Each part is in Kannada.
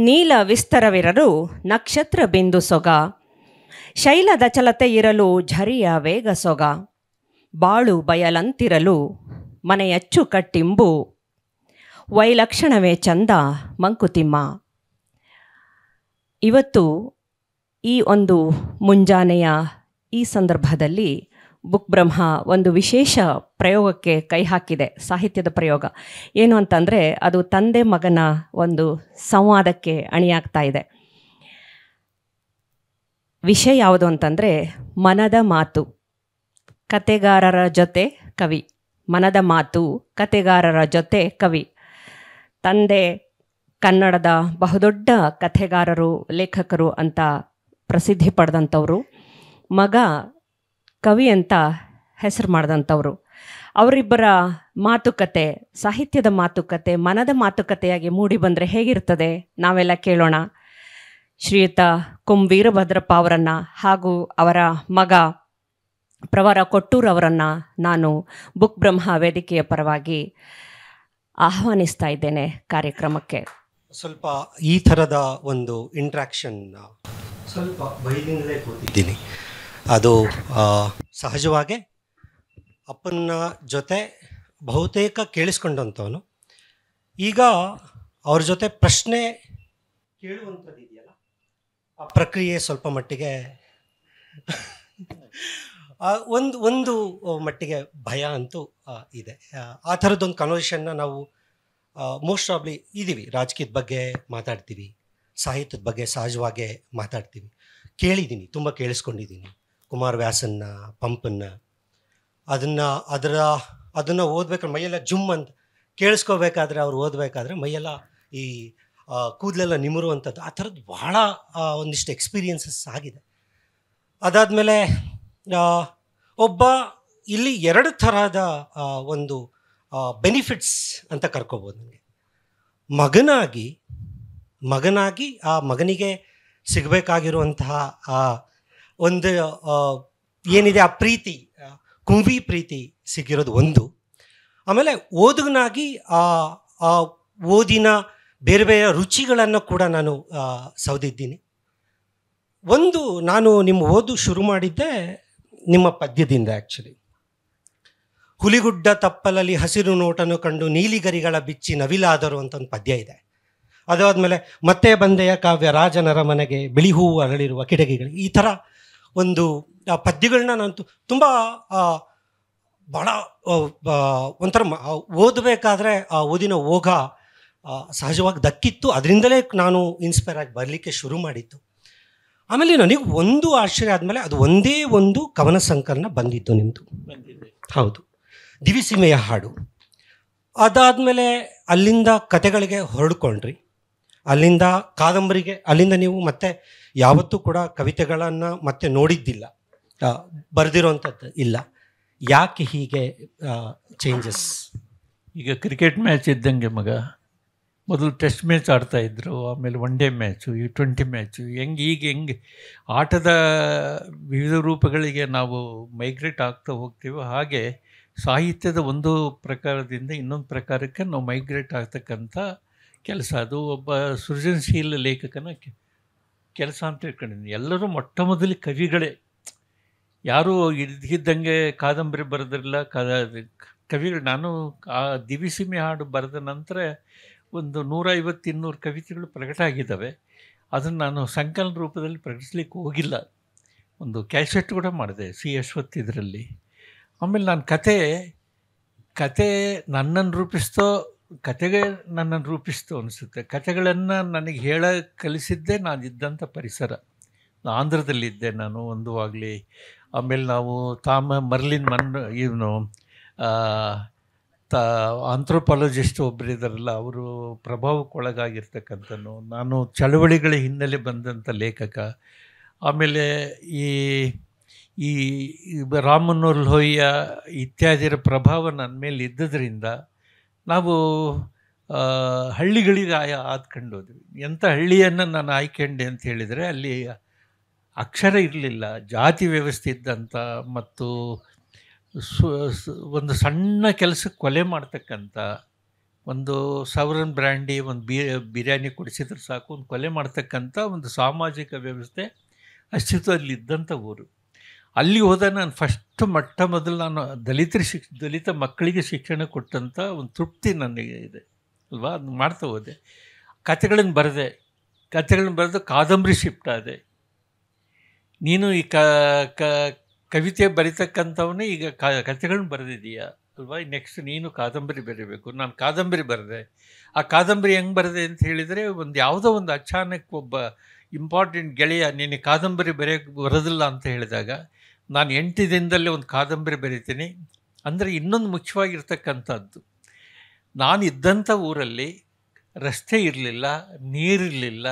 ನೀಲ ವಿಸ್ತರವಿರಲು ನಕ್ಷತ್ರ ಬಿಂದು ಸೊಗ, ಶೈಲದ ಚಲತೆ ಇರಲು ಝರಿಯ ವೇಗ ಸೊಗ, ಬಾಳು ಬಯಲಂತಿರಲು ಮನೆಯಚ್ಚು ಕಟ್ಟಿಂಬು, ವೈಲಕ್ಷಣವೇ ಚಂದ ಮಂಕುತಿಮ್ಮ. ಇವತ್ತು ಈ ಒಂದು ಮುಂಜಾನೆಯ ಈ ಸಂದರ್ಭದಲ್ಲಿ ಬುಕ್ ಬ್ರಹ್ಮ ಒಂದು ವಿಶೇಷ ಪ್ರಯೋಗಕ್ಕೆ ಕೈ ಹಾಕಿದೆ, ಸಾಹಿತ್ಯದ ಪ್ರಯೋಗ. ಏನು ಅಂತಂದರೆ ಅದು ತಂದೆ ಮಗನ ಒಂದು ಸಂವಾದಕ್ಕೆ ಅಣಿಯಾಗ್ತಾ ಇದೆ. ವಿಷಯ ಯಾವುದು ಅಂತಂದರೆ ಮನದ ಮಾತು, ಕತೆಗಾರರ ಜೊತೆ ಕವಿ. ಮನದ ಮಾತು, ಕತೆಗಾರರ ಜೊತೆ ಕವಿ. ತಂದೆ ಕನ್ನಡದ ಬಹುದೊಡ್ಡ ಕಥೆಗಾರರು, ಲೇಖಕರು ಅಂತ ಪ್ರಸಿದ್ಧಿ ಪಡೆದಂಥವರು, ಮಗ ಕವಿ ಅಂತ ಹೆಸರು ಮಾಡಿದಂಥವ್ರು. ಅವರಿಬ್ಬರ ಮಾತುಕತೆ, ಸಾಹಿತ್ಯದ ಮಾತುಕತೆ, ಮನದ ಮಾತುಕತೆಯಾಗಿ ಮೂಡಿ ಬಂದರೆ ಹೇಗಿರ್ತದೆ ನಾವೆಲ್ಲ ಕೇಳೋಣ. ಶ್ರೀಯುತ ಕುಂ ವೀರಭದ್ರಪ್ಪ ಅವರನ್ನು ಹಾಗೂ ಅವರ ಮಗ ಪ್ರವರ ಕೊಟ್ಟೂರು ಅವರನ್ನು ನಾನು ಬುಕ್ ಬ್ರಹ್ಮ ವೇದಿಕೆಯ ಪರವಾಗಿ ಆಹ್ವಾನಿಸ್ತಾ ಇದ್ದೇನೆ ಕಾರ್ಯಕ್ರಮಕ್ಕೆ. ಸ್ವಲ್ಪ ಈ ಥರದ ಒಂದು ಇಂಟ್ರ್ಯಾಕ್ಷನ್ ಸ್ವಲ್ಪ ಬೈಲಿಂದಲೇ ಕೂತಿದ್ದೀನಿ. ಅದು ಸಹಜವಾಗೇ ಅಪ್ಪನ ಜೊತೆ ಬಹುತೇಕ ಕೇಳಿಸ್ಕೊಂಡಂಥವನು. ಈಗ ಅವ್ರ ಜೊತೆ ಪ್ರಶ್ನೆ ಕೇಳುವಂಥದ್ದು ಇದೆಯಲ್ಲ, ಆ ಪ್ರಕ್ರಿಯೆ ಸ್ವಲ್ಪ ಮಟ್ಟಿಗೆ ಒಂದು ಮಟ್ಟಿಗೆ ಭಯ ಅಂತೂ ಇದೆ. ಆ ಥರದ್ದೊಂದು ಕನ್ವರ್ಸೇಷನ್ನ ನಾವು ಮೋಸ್ಟ್ ಪ್ರಾಬ್ಲಿ ಇದ್ದೀವಿ. ರಾಜಕೀಯದ ಬಗ್ಗೆ ಮಾತಾಡ್ತೀವಿ, ಸಾಹಿತ್ಯದ ಬಗ್ಗೆ ಸಹಜವಾಗೇ ಮಾತಾಡ್ತೀವಿ. ಕೇಳಿದ್ದೀನಿ, ತುಂಬ ಕೇಳಿಸ್ಕೊಂಡಿದ್ದೀನಿ ಕುಮಾರವ್ಯಾಸನ್ನ, ಪಂಪನ್ನ. ಅದನ್ನು ಓದ್ಬೇಕಾದ್ರೆ ಮೈಯೆಲ್ಲ ಜುಮ್ ಅಂತ ಕೇಳಿಸ್ಕೋಬೇಕಾದ್ರೆ, ಅವ್ರು ಓದಬೇಕಾದ್ರೆ ಮೈಯೆಲ್ಲ ಈ ಕೂದಲೆಲ್ಲ ನಿಮರುವಂಥದ್ದು, ಆ ಥರದ್ದು ಭಾಳ ಒಂದಿಷ್ಟು ಎಕ್ಸ್ಪೀರಿಯನ್ಸಸ್ ಆಗಿದೆ. ಅದಾದಮೇಲೆ ಒಬ್ಬ ಇಲ್ಲಿ ಎರಡು ಥರದ ಒಂದು ಬೆನಿಫಿಟ್ಸ್ ಅಂತ ಕರ್ಕೋಬೋದು ನನಗೆ. ಮಗನಾಗಿ ಆ ಮಗನಿಗೆ ಸಿಗಬೇಕಾಗಿರುವಂತಹ ಒಂದು ಏನಿದೆ ಆ ಪ್ರೀತಿ, ಕುಂವಿ ಪ್ರೀತಿ ಸಿಗಿರೋದು ಒಂದು. ಆಮೇಲೆ ಓದುಗನಾಗಿ ಆ ಓದಿನ ಬೇರೆ ಬೇರೆ ರುಚಿಗಳನ್ನು ಕೂಡ ನಾನು ಸೌದಿದ್ದೀನಿ. ನಾನು ನಿಮ್ಮ ಓದು ಶುರು ಮಾಡಿದ್ದೆ ನಿಮ್ಮ ಪದ್ಯದಿಂದ. ಆ್ಯಕ್ಚುಲಿ ಹುಲಿಗುಡ್ಡ ತಪ್ಪಲಲ್ಲಿ ಹಸಿರು ನೋಟನ್ನು ಕಂಡು ನೀಲಿಗರಿಗಳ ಬಿಚ್ಚಿ ನವಿಲಾದರು ಅಂತ ಒಂದು ಪದ್ಯ ಇದೆ. ಅದಾದಮೇಲೆ ಮತ್ತೆ ಬಂದೆಯ ಕಾವ್ಯ ರಾಜನರ ಮನೆಗೆ ಬಿಳಿ ಹೂವು ಅರಳಿರುವ ಕಿಟಕಿಗಳು. ಈ ಥರ ಒಂದು ಪದ್ಯಗಳನ್ನ ನಾನು ತುಂಬ ಭಾಳ ಒಂಥರ ಓದಬೇಕಾದ್ರೆ ಆ ಓದಿನ ಓಘ ಸಹಜವಾಗಿ ದಕ್ಕಿತ್ತು. ಅದರಿಂದಲೇ ನಾನು ಇನ್ಸ್ಪೈರ್ ಆಗಿ ಬರಲಿಕ್ಕೆ ಶುರು ಮಾಡಿತ್ತು. ಆಮೇಲೆ ನನಗೆ ಒಂದು ಆಶ್ಚರ್ಯ ಆದಮೇಲೆ ಅದು ಒಂದೇ ಒಂದು ಕವನ ಸಂಕಲನ ಬಂದಿದ್ದು ನಿಮ್ಮದು. ಹೌದು, ದಿವಿಸೀಮೆಯ ಹಾಡು. ಅದಾದಮೇಲೆ ಅಲ್ಲಿಂದ ಕತೆಗಳಿಗೆ ಹೊರಡ್ಕೊಂಡ್ರಿ, ಅಲ್ಲಿಂದ ಕಾದಂಬರಿಗೆ, ಅಲ್ಲಿಂದ ನೀವು ಮತ್ತೆ ಯಾವತ್ತೂ ಕೂಡ ಕವಿತೆಗಳನ್ನು ಮತ್ತೆ ನೋಡಿದ್ದಿಲ್ಲ, ಬರೆದಿರೋವಂಥದ್ದು ಇಲ್ಲ. ಯಾಕೆ ಹೀಗೆ ಚೇಂಜಸ್? ಈಗ ಕ್ರಿಕೆಟ್ ಮ್ಯಾಚ್ ಇದ್ದಂಗೆ ಮಗ, ಮೊದಲು ಟೆಸ್ಟ್ ಮ್ಯಾಚ್ ಆಡ್ತಾಯಿದ್ರು, ಆಮೇಲೆ one day match, U20 match, ಹೆಂಗೆ ಆಟದ ವಿವಿಧ ರೂಪಗಳಿಗೆ ನಾವು ಮೈಗ್ರೇಟ್ ಆಗ್ತಾ ಹೋಗ್ತೀವೋ ಹಾಗೆ ಸಾಹಿತ್ಯದ ಒಂದು ಪ್ರಕಾರದಿಂದ ಇನ್ನೊಂದು ಪ್ರಕಾರಕ್ಕೆ ನಾವು ಮೈಗ್ರೇಟ್ ಆಗ್ತಕ್ಕಂಥ ಕೆಲಸ. ಅದು ಒಬ್ಬ ಸೃಜನಶೀಲ ಲೇಖಕನ ಕೆಲಸ ಅಂತ ತಿಳ್ಕೊಂಡಿದ್ದೀನಿ. ಎಲ್ಲರೂ ಮೊಟ್ಟ ಮೊದಲು ಕವಿಗಳೇ, ಯಾರೂ ಇದ್ದಂಗೆ ಕಾದಂಬರಿ ಬರೆದಿರಲಿಲ್ಲ, ಕವಿಗಳು. ನಾನು ಆ ದಿವಿಸೀಮೆ ಹಾಡು ಬರೆದ ನಂತರ ಒಂದು 150-200 ಕವಿತೆಗಳು ಪ್ರಕಟ ಆಗಿದ್ದಾವೆ. ಅದನ್ನು ನಾನು ಸಂಕಲನ ರೂಪದಲ್ಲಿ ಪ್ರಕಟಿಸ್ಲಿಕ್ಕೆ ಹೋಗಿಲ್ಲ. ಒಂದು ಕ್ಯಾಸೆಟ್ ಕೂಡ ಮಾಡಿದೆ C. ಅಶ್ವಥ್ ಇದರಲ್ಲಿ. ಆಮೇಲೆ ನಾನು ಕತೆ ನನ್ನನ್ನು ರೂಪಿಸ್ತೋ, ಕತೆಗೆ ನನ್ನನ್ನು ರೂಪಿಸ್ತೋ ಅನಿಸುತ್ತೆ. ಕತೆಗಳನ್ನು ನನಗೆ ಕಲಿಸಿದ್ದೇ ನಾನು ಇದ್ದಂಥ ಪರಿಸರ. ಆಂಧ್ರದಲ್ಲಿದ್ದೆ ನಾನು ಒಂದುವಾಗಲಿ. ಆಮೇಲೆ ನಾವು ಮರ್ಲಿನ್ ಇವನು ಆಂಥ್ರೋಪಾಲಜಿಸ್ಟ್ ಒಬ್ಬರಿದ್ದಾರಲ್ಲ, ಅವರು ಪ್ರಭಾವಕ್ಕೊಳಗಾಗಿರ್ತಕ್ಕಂಥನು. ನಾನು ಚಳವಳಿಗಳ ಹಿನ್ನೆಲೆ ಬಂದಂಥ ಲೇಖಕ. ಆಮೇಲೆ ಈ ರಾಮನೂರ್ ಲೋಹಿಯ ಇತ್ಯಾದಿರ ಪ್ರಭಾವ ನನ್ನ ಮೇಲೆ ಇದ್ದದ್ರಿಂದ ನಾವು ಹಳ್ಳಿಗಳಿಗೆ ಆದ್ಕೊಂಡು ಹೋದ್ವಿ. ಎಂಥ ಹಳ್ಳಿಯನ್ನು ನಾನು ಆಯ್ಕೊಂಡೆ ಅಂತ ಹೇಳಿದರೆ, ಅಲ್ಲಿ ಅಕ್ಷರ ಇರಲಿಲ್ಲ, ಜಾತಿ ವ್ಯವಸ್ಥೆ ಇದ್ದಂಥ ಮತ್ತು ಒಂದು ಸಣ್ಣ ಕೆಲಸಕ್ಕೆ ಕೊಲೆ ಮಾಡ್ತಕ್ಕಂಥ ಒಂದು ಸವರನ್ ಬ್ರ್ಯಾಂಡಿ, ಒಂದು ಬಿರಿಯಾನಿ ಕೊಡಿಸಿದ್ರೆ ಸಾಕು, ಒಂದು ಕೊಲೆ ಮಾಡ್ತಕ್ಕಂಥ ಒಂದು ಸಾಮಾಜಿಕ ವ್ಯವಸ್ಥೆ ಅಸ್ತಿತ್ವದಲ್ಲಿದ್ದಂಥ ಊರು. ಅಲ್ಲಿ ಹೋದಾಗ ನಾನು ಫಸ್ಟ್ ಮೊದಲು ನಾನು ದಲಿತ ಮಕ್ಕಳಿಗೆ ಶಿಕ್ಷಣ ಕೊಟ್ಟಂಥ ಒಂದು ತೃಪ್ತಿ ನನಗೆ ಇದೆ ಅಲ್ವಾ. ಅದನ್ನ ಮಾಡ್ತಾ ಹೋದೆ. ಕಥೆಗಳನ್ನು ಬರೆದು ಕಾದಂಬರಿ ಶಿಫ್ಟ್ ಆದೆ. ನೀನು ಈ ಕವಿತೆ ಬರಿತಕ್ಕಂಥವನ್ನೇ ಈಗ ಕಥೆಗಳನ್ನ ಬರೆದಿದ್ದೀಯಾ ಅಲ್ವಾ, ನೆಕ್ಸ್ಟ್ ನೀನು ಕಾದಂಬರಿ ಬರೀಬೇಕು. ನಾನು ಕಾದಂಬರಿ ಬರೆದೆ. ಆ ಕಾದಂಬರಿ ಹೆಂಗೆ ಬರೆದೆ ಅಂತ ಹೇಳಿದರೆ, ಯಾವುದೋ ಒಂದು ಅಚಾನಕ್ ಒಬ್ಬ ಇಂಪಾರ್ಟೆಂಟ್ ಗೆಳೆಯ ನೀನು ಕಾದಂಬರಿ ಬರೋದಿಲ್ಲ ಅಂತ ಹೇಳಿದಾಗ, ನಾನು 8 ದಿನದಲ್ಲೇ ಒಂದು ಕಾದಂಬರಿ ಬರಿತೀನಿ. ಅಂದರೆ ಇನ್ನೊಂದು ಮುಖ್ಯವಾಗಿರ್ತಕ್ಕಂಥದ್ದು, ನಾನು ಇದ್ದಂಥ ಊರಲ್ಲಿ ರಸ್ತೆ ಇರಲಿಲ್ಲ, ನೀರಿರಲಿಲ್ಲ,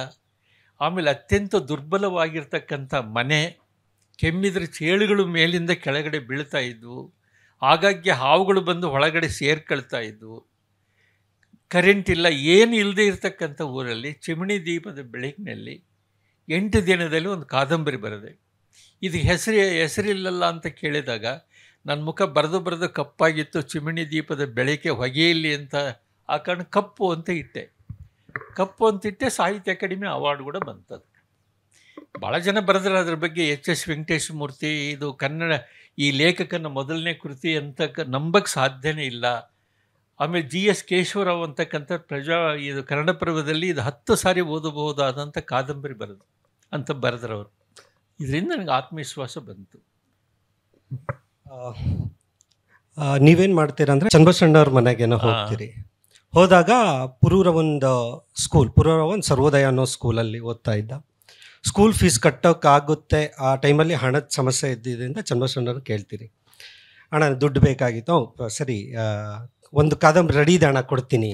ಆಮೇಲೆ ಅತ್ಯಂತ ದುರ್ಬಲವಾಗಿರ್ತಕ್ಕಂಥ ಮನೆ, ಕೆಮ್ಮಿದ್ರೆ ಚೇಳುಗಳು ಮೇಲಿಂದ ಕೆಳಗಡೆ ಬೀಳ್ತಾ ಇದ್ವು, ಆಗಾಗ್ಗೆ ಹಾವುಗಳು ಬಂದು ಒಳಗಡೆ ಸೇರ್ಕೊಳ್ತಾ ಇದ್ವು, ಕರೆಂಟ್ ಇಲ್ಲ, ಏನು ಇಲ್ಲದೆ ಇರತಕ್ಕಂಥ ಊರಲ್ಲಿ ಚಿಮಣಿ ದೀಪದ ಬೆಳಕಿನಲ್ಲಿ 8 ದಿನದಲ್ಲಿ ಒಂದು ಕಾದಂಬರಿ ಬರೆದೆ. ಇದು ಹೆಸರಿಲ್ಲಲ್ಲ ಅಂತ ಕೇಳಿದಾಗ ನನ್ನ ಮುಖ ಬರೆದು ಕಪ್ಪಾಗಿತ್ತು. ಚಿಮಣಿ ದೀಪದ ಬೆಳಕೆ ಹೊಗೆಯಲ್ಲಿ ಅಂತ ಆ ಕಾರಣ ಕಪ್ಪು ಅಂತ ಇಟ್ಟೆ. ಸಾಹಿತ್ಯ ಅಕಾಡೆಮಿ ಅವಾರ್ಡ್ ಕೂಡ ಬಂತದು. ಭಾಳ ಜನ ಬರೆದ್ರೆ ಅದ್ರ ಬಗ್ಗೆ ಎಚ್.ಎಸ್. ವೆಂಕಟೇಶ ಮೂರ್ತಿ, ಇದು ಕನ್ನಡ ಈ ಲೇಖಕನ ಮೊದಲನೇ ಕೃತಿ ಅಂತ ನಂಬಕ್ಕೆ ಸಾಧ್ಯನೇ ಇಲ್ಲ. ಆಮೇಲೆ G.S. ಕೇಶವರಾವ್ ಅಂತಕ್ಕಂಥ ಇದು ಕನ್ನಡಪ್ರಭದಲ್ಲಿ ಇದು 10 ಸಾರಿ ಓದಬಹುದಾದಂಥ ಕಾದಂಬರಿ ಬರೆದ್ರವರು. ಇದರಿಂದ ನನಗೆ ಆತ್ಮವಿಶ್ವಾಸ ಬಂತು. ನೀವೇನು ಮಾಡ್ತೀರಾ ಅಂದರೆ ಚನ್ನಬಸವಣ್ಣವ್ರ ಮನೆಗೇನೋ ಹೋಗ್ತೀರಿ. ಹೋದಾಗ ಪುರೂರ ಒಂದು ಸರ್ವೋದಯ ಅನ್ನೋ ಸ್ಕೂಲಲ್ಲಿ ಓದ್ತಾ ಇದ್ದ. ಸ್ಕೂಲ್ ಫೀಸ್ ಕಟ್ಟೋಕ್ಕಾಗುತ್ತೆ, ಆ ಟೈಮಲ್ಲಿ ಹಣದ ಸಮಸ್ಯೆ ಇದ್ದಿದ್ದರಿಂದ ಚನ್ನಬಸವಣ್ಣವ್ರು ಕೇಳ್ತೀರಿ, ಅಣ್ಣ ದುಡ್ಡು ಬೇಕಾಗಿತ್ತು, ಸರಿ ಒಂದು ಕಾದಂಬರಿ ರೆಡಿ ಇದೆ ಅಣ್ಣ ಕೊಡ್ತೀನಿ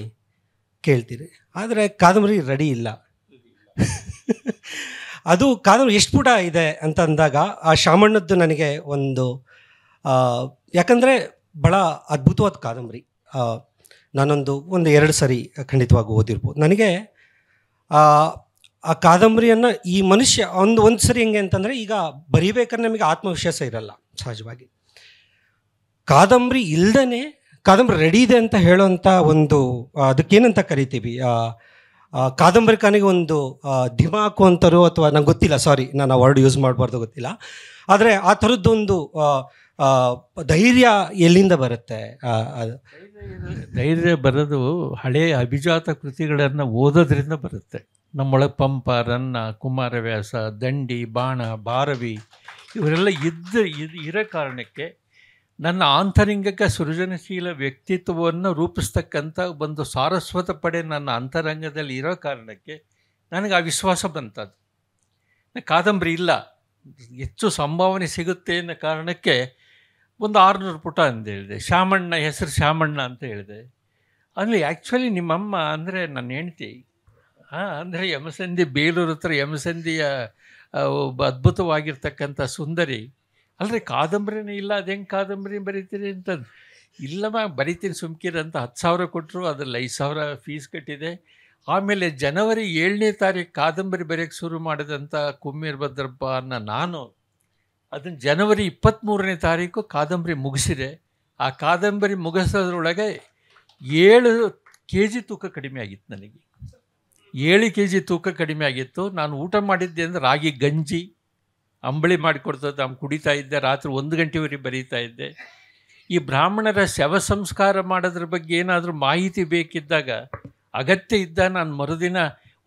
ಕೇಳ್ತೀರಿ. ಆದರೆ ಕಾದಂಬರಿ ರೆಡಿ ಇಲ್ಲ. ಅದು ಕಾದಂಬರಿ ಎಷ್ಟು ಪುಟ ಇದೆ ಅಂತ ಅಂದಾಗ ಆ ಶಾಮಣ್ಣದ್ದು ನನಗೆ ಒಂದು, ಯಾಕಂದರೆ ಭಾಳ ಅದ್ಭುತವಾದ ಕಾದಂಬರಿ. ನಾನೊಂದು 2 ಸರಿ ಖಂಡಿತವಾಗಿ ಓದಿರ್ಬೋದು. ನನಗೆ ಆ ಕಾದಂಬರಿಯನ್ನು ಈ ಮನುಷ್ಯ ಒಂದು ಸರಿ ಹೆಂಗೆ ಅಂತಂದರೆ, ಈಗ ಬರೀಬೇಕಾದ್ರೆ ನಮಗೆ ಆತ್ಮವಿಶ್ವಾಸ ಇರಲ್ಲ ಸಹಜವಾಗಿ. ಕಾದಂಬರಿ ಇಲ್ಲದೇ ಕಾದಂಬರಿ ರೆಡಿ ಇದೆ ಅಂತ ಹೇಳೋಂಥ ಒಂದು, ಅದಕ್ಕೇನಂತ ಕರಿತೀವಿ, ಕಾದಂಬರಿಕಾನಿಗೆ ಒಂದು ಧಿಮಾಕು ಅಂತಾರೋ ಅಥವಾ ನಂಗೆ ಗೊತ್ತಿಲ್ಲ, ಸಾರಿ ನಾನು ಆ ವರ್ಡ್ ಯೂಸ್ ಮಾಡಬಾರ್ದು, ಗೊತ್ತಿಲ್ಲ. ಆದರೆ ಆ ಥರದ್ದೊಂದು ಧೈರ್ಯ ಎಲ್ಲಿಂದ ಬರುತ್ತೆ? ಧೈರ್ಯ ಬರೋದು ಹಳೆಯ ಅಭಿಜಾತ ಕೃತಿಗಳನ್ನು ಓದೋದ್ರಿಂದ ಬರುತ್ತೆ. ನಮ್ಮೊಳಗೆ ಪಂಪ, ರನ್ನ, ಕುಮಾರವ್ಯಾಸ, ದಂಡಿ, ಬಾಣ, ಭಾರವಿ ಇವರೆಲ್ಲ ಇರೋ ಕಾರಣಕ್ಕೆ ನನ್ನ ಆಂತರಂಗಿಕ ಸೃಜನಶೀಲ ವ್ಯಕ್ತಿತ್ವವನ್ನು ರೂಪಿಸ್ತಕ್ಕಂಥ ಒಂದು ಸಾರಸ್ವತ ಪಡೆ ನನ್ನ ಅಂತರಂಗದಲ್ಲಿ ಇರೋ ಕಾರಣಕ್ಕೆ ನನಗೆ ಆ ವಿಶ್ವಾಸ ಬಂತದ್ದು. ಕಾದಂಬರಿ ಇಲ್ಲ, ಹೆಚ್ಚು ಸಂಭಾವನೆ ಸಿಗುತ್ತೆ ಅನ್ನೋ ಕಾರಣಕ್ಕೆ ಒಂದು 600 ಪುಟ ಅಂತ ಹೇಳಿದೆ. ಹೆಸರು ಶಾಮಣ್ಣ ಅಂತ ಹೇಳಿದೆ. ಅಲ್ಲಿ ಆ್ಯಕ್ಚುಲಿ ನಿಮ್ಮಮ್ಮ ಅಂದರೆ ನನ್ನ ಹೆಂಡ್ತಿ, ಅಂದರೆ ಯಮಸಂಧಿ, ಬೇಲೂರು ಹತ್ರ ಯಮಸಂಧಿಯ ಒಬ್ಬ ಅದ್ಭುತವಾಗಿರ್ತಕ್ಕಂಥ ಸುಂದರಿ. ಅಲ್ಲದೆ ಕಾದಂಬರಿನೇ ಇಲ್ಲ, ಅದು ಹೆಂಗೆ ಕಾದಂಬರಿ ಬರೀತೀರಿ ಅಂತ. ಇಲ್ಲಮ್ಮ ಬರಿತೀನಿ ಸುಮ್ಕಿರಂತ 10,000 ಕೊಟ್ಟರು, ಅದರಲ್ಲಿ 5,000 ಫೀಸ್ ಕಟ್ಟಿದೆ. ಆಮೇಲೆ ಜನವರಿ 7ನೇ ತಾರೀಕು ಕಾದಂಬರಿ ಬರೆಯೋಕ್ಕೆ ಶುರು ಮಾಡಿದಂಥ ಕುಮ್ಮೀರ್ ಭದ್ರಪ್ಪ ಅನ್ನೋ ನಾನು ಅದನ್ನು ಜನವರಿ 23ನೇ ತಾರೀಕು ಕಾದಂಬರಿ ಮುಗಿಸಿದೆ. ಆ ಕಾದಂಬರಿ ಮುಗಿಸೋದ್ರೊಳಗೆ 7 kg ತೂಕ ಕಡಿಮೆ ಆಗಿತ್ತು. ನನಗೆ 7 kg ತೂಕ ಕಡಿಮೆ ಆಗಿತ್ತು. ನಾನು ಊಟ ಮಾಡಿದ್ದೆ ಅಂದರೆ ರಾಗಿ ಗಂಜಿ, ಅಂಬಳಿ ಮಾಡಿಕೊಡ್ತದೆ, ನಾನು ಕುಡಿತಾ ಇದ್ದೆ. ರಾತ್ರಿ 1 ಗಂಟೆವರೆಗೆ ಬರೀತಾ ಇದ್ದೆ. ಈ ಬ್ರಾಹ್ಮಣರ ಶವ ಸಂಸ್ಕಾರ ಮಾಡೋದ್ರ ಬಗ್ಗೆ ಏನಾದರೂ ಮಾಹಿತಿ ಬೇಕಿದ್ದಾಗ, ಅಗತ್ಯ ಇದ್ದ ನಾನು ಮರುದಿನ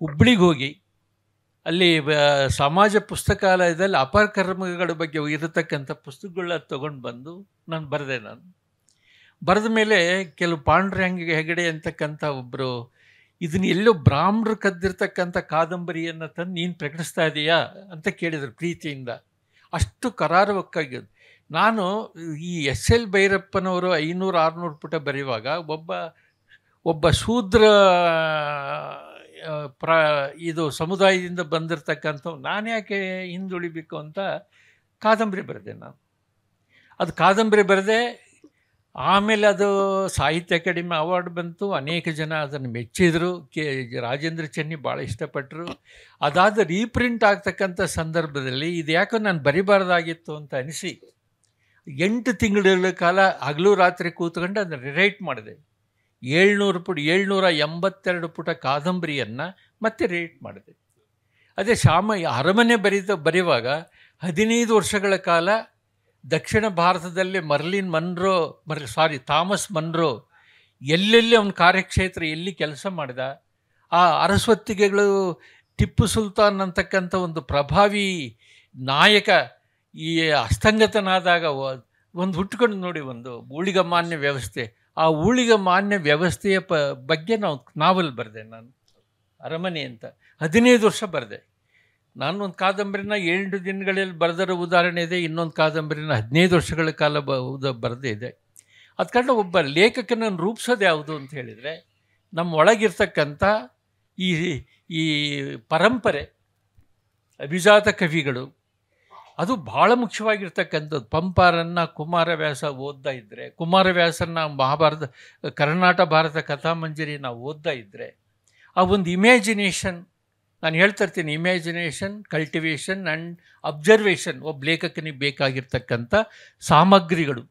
ಹುಬ್ಳಿಗೆ ಹೋಗಿ ಅಲ್ಲಿ ಸಮಾಜ ಪುಸ್ತಕಾಲಯದಲ್ಲಿ ಅಪಕರ್ಮಗಳ ಬಗ್ಗೆ ಇರತಕ್ಕಂಥ ಪುಸ್ತಕಗಳನ್ನ ತೊಗೊಂಡು ಬಂದು ನಾನು ಬರೆದ ಮೇಲೆ ಕೆಲವು ಪಾಂಡುರಂಗ ಹೆಗಡೆ ಅಂತಕ್ಕಂಥ ಒಬ್ಬರು, ಇದನ್ನ ಎಲ್ಲೋ ಬ್ರಾಹ್ಮಣರು ಕದ್ದಿರ್ತಕ್ಕಂಥ ಕಾದಂಬರಿಯನ್ನು ತಂದು ನೀನು ಪ್ರಕಟಿಸ್ತಾ ಇದೆಯಾ ಅಂತ ಕೇಳಿದರು ಪ್ರೀತಿಯಿಂದ. ಅಷ್ಟು ಕರಾರುವಕ್ಕಾಗಿದ್ದು. ನಾನು ಈ S.L. ಭೈರಪ್ಪನವರು 500-600 ಪುಟ ಬರೆಯುವಾಗ ಒಬ್ಬ ಶೂದ್ರ ಇದು ಸಮುದಾಯದಿಂದ ಬಂದಿರತಕ್ಕಂಥ ನಾನು ಯಾಕೆ ಹಿಂದುಳಿಬೇಕು ಅಂತ ಕಾದಂಬರಿ ಬರೆದೆ. ಅದು ಕಾದಂಬರಿ ಬರೆದೆ. ಆಮೇಲೆ ಅದು ಸಾಹಿತ್ಯ ಅಕಾಡೆಮಿ ಅವಾರ್ಡ್ ಬಂತು. ಅನೇಕ ಜನ ಅದನ್ನು ಮೆಚ್ಚಿದರು. ರಾಜೇಂದ್ರ ಚೆನ್ನಿ ಭಾಳ ಇಷ್ಟಪಟ್ಟರು. ಅದಾದ ರೀಪ್ರಿಂಟ್ ಆಗ್ತಕ್ಕಂಥ ಸಂದರ್ಭದಲ್ಲಿ ಇದು ಯಾಕೋ ನಾನು ಬರಿಬಾರ್ದಾಗಿತ್ತು ಅಂತ ಅನಿಸಿ 8 ತಿಂಗಳ ಕಾಲ ಹಗಲು ರಾತ್ರಿ ಕೂತ್ಕೊಂಡು ಅದನ್ನು ರಿರೈಟ್ ಮಾಡಿದೆ. 782 ಪುಟ ಕಾದಂಬರಿಯನ್ನು ಮತ್ತೆ ರೇಟ್ ಮಾಡಿದೆ. ಅದೇ ಅರಮನೆ ಬರೆಯುವಾಗ 15 ವರ್ಷಗಳ ಕಾಲ ದಕ್ಷಿಣ ಭಾರತದಲ್ಲಿ ಥಾಮಸ್ ಮನ್ರೋ ಎಲ್ಲೆಲ್ಲಿ ಅವನ ಕಾರ್ಯಕ್ಷೇತ್ರ ಎಲ್ಲಿ ಕೆಲಸ ಮಾಡಿದ, ಆ ಅರಸೊತ್ತಿಗೆಗಳು ಟಿಪ್ಪು ಸುಲ್ತಾನ್ ಅಂತಕ್ಕಂಥ ಒಂದು ಪ್ರಭಾವಿ ನಾಯಕ ಈ ಅಸ್ತಂಗತನಾದಾಗ ಒಂದು ಹುಟ್ಕೊಂಡು ನೋಡಿ, ಒಂದು ಊಳಿಗಮಾನ್ಯ ವ್ಯವಸ್ಥೆ, ಆ ಊಳಿಗಮಾನ್ಯ ವ್ಯವಸ್ಥೆಯ ಬಗ್ಗೆ ನಾವೆಲ್ ಬರೆದೆ ನಾನು, ಅರಮನೆ ಅಂತ 15 ವರ್ಷ ಬರೆದೆ. ನಾನು ಒಂದು ಕಾದಂಬರಿನ 7 ದಿನಗಳಲ್ಲಿ ಬರೆದರ ಉದಾಹರಣೆ ಇದೆ, ಇನ್ನೊಂದು ಕಾದಂಬರಿನ 15 ವರ್ಷಗಳ ಕಾಲ ಬರೆದೇ ಇದೆ. ಅದು ಕಂಡು ಒಬ್ಬ ಲೇಖಕನನ್ನು ರೂಪಿಸೋದು ಯಾವುದು ಅಂತ ಹೇಳಿದರೆ, ನಮ್ಮ ಒಳಗಿರ್ತಕ್ಕಂಥ ಈ ಪರಂಪರೆ, ಅಭಿಜಾತ ಕವಿಗಳು, ಅದು ಭಾಳ ಮುಖ್ಯವಾಗಿರ್ತಕ್ಕಂಥದ್ದು. ಪಂಪಾರನ್ನು ಕುಮಾರವ್ಯಾಸ ಓದ್ತಾ ಇದ್ದರೆ, ಕುಮಾರವ್ಯಾಸನ ಮಹಾಭಾರತ ಕರ್ನಾಟ ಭಾರತ ಕಥಾಮಂಜರಿ ನಾವು ಓದ್ತಾ ಇದ್ದರೆ, ಆ ಒಂದು ಇಮ್ಯಾಜಿನೇಷನ್, ನಾನು ಹೇಳ್ತಾ ಇರ್ತೀನಿ, ಇಮ್ಯಾಜಿನೇಷನ್, ಕಲ್ಟಿವೇಷನ್ ಆ್ಯಂಡ್ ಅಬ್ಸರ್ವೇಷನ್ ಒಬ್ಬ ಲೇಖಕನಿಗೆ ಬೇಕಾಗಿರ್ತಕ್ಕಂಥ ಸಾಮಗ್ರಿಗಳು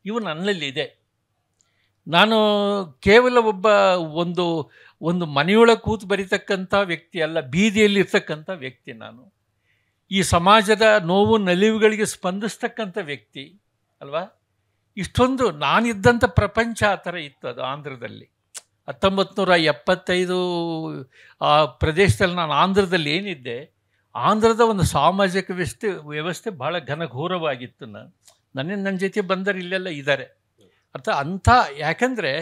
ಇವು ನನ್ನಲ್ಲಿದೆ. ನಾನು ಕೇವಲ ಒಂದು ಮನೆಯೊಳಗೆ ಕೂತು ಬರೀತಕ್ಕಂಥ ವ್ಯಕ್ತಿ ಅಲ್ಲ, ಬೀದಿಯಲ್ಲಿರ್ತಕ್ಕಂಥ ವ್ಯಕ್ತಿ ನಾನು. ಈ ಸಮಾಜದ ನೋವು ನಲಿವುಗಳಿಗೆ ಸ್ಪಂದಿಸ್ತಕ್ಕಂಥ ವ್ಯಕ್ತಿ ಅಲ್ವಾ. ಇಷ್ಟೊಂದು ನಾನಿದ್ದಂಥ ಪ್ರಪಂಚ ಆ ಥರ ಇತ್ತು ಅದು ಆಂಧ್ರದಲ್ಲಿ. 1975 ಆ ಪ್ರದೇಶದಲ್ಲಿ ನಾನು ಆಂಧ್ರದಲ್ಲಿ ಏನಿದ್ದೆ, ಆಂಧ್ರದ ಒಂದು ಸಾಮಾಜಿಕ ವ್ಯವಸ್ಥೆ ಭಾಳ ಘನಘೋರವಾಗಿತ್ತು. ನನ್ನ ಜೊತೆ ಬಂದರೆ ಇಲ್ಲೆಲ್ಲ ಇದ್ದಾರೆ ಯಾಕಂದರೆ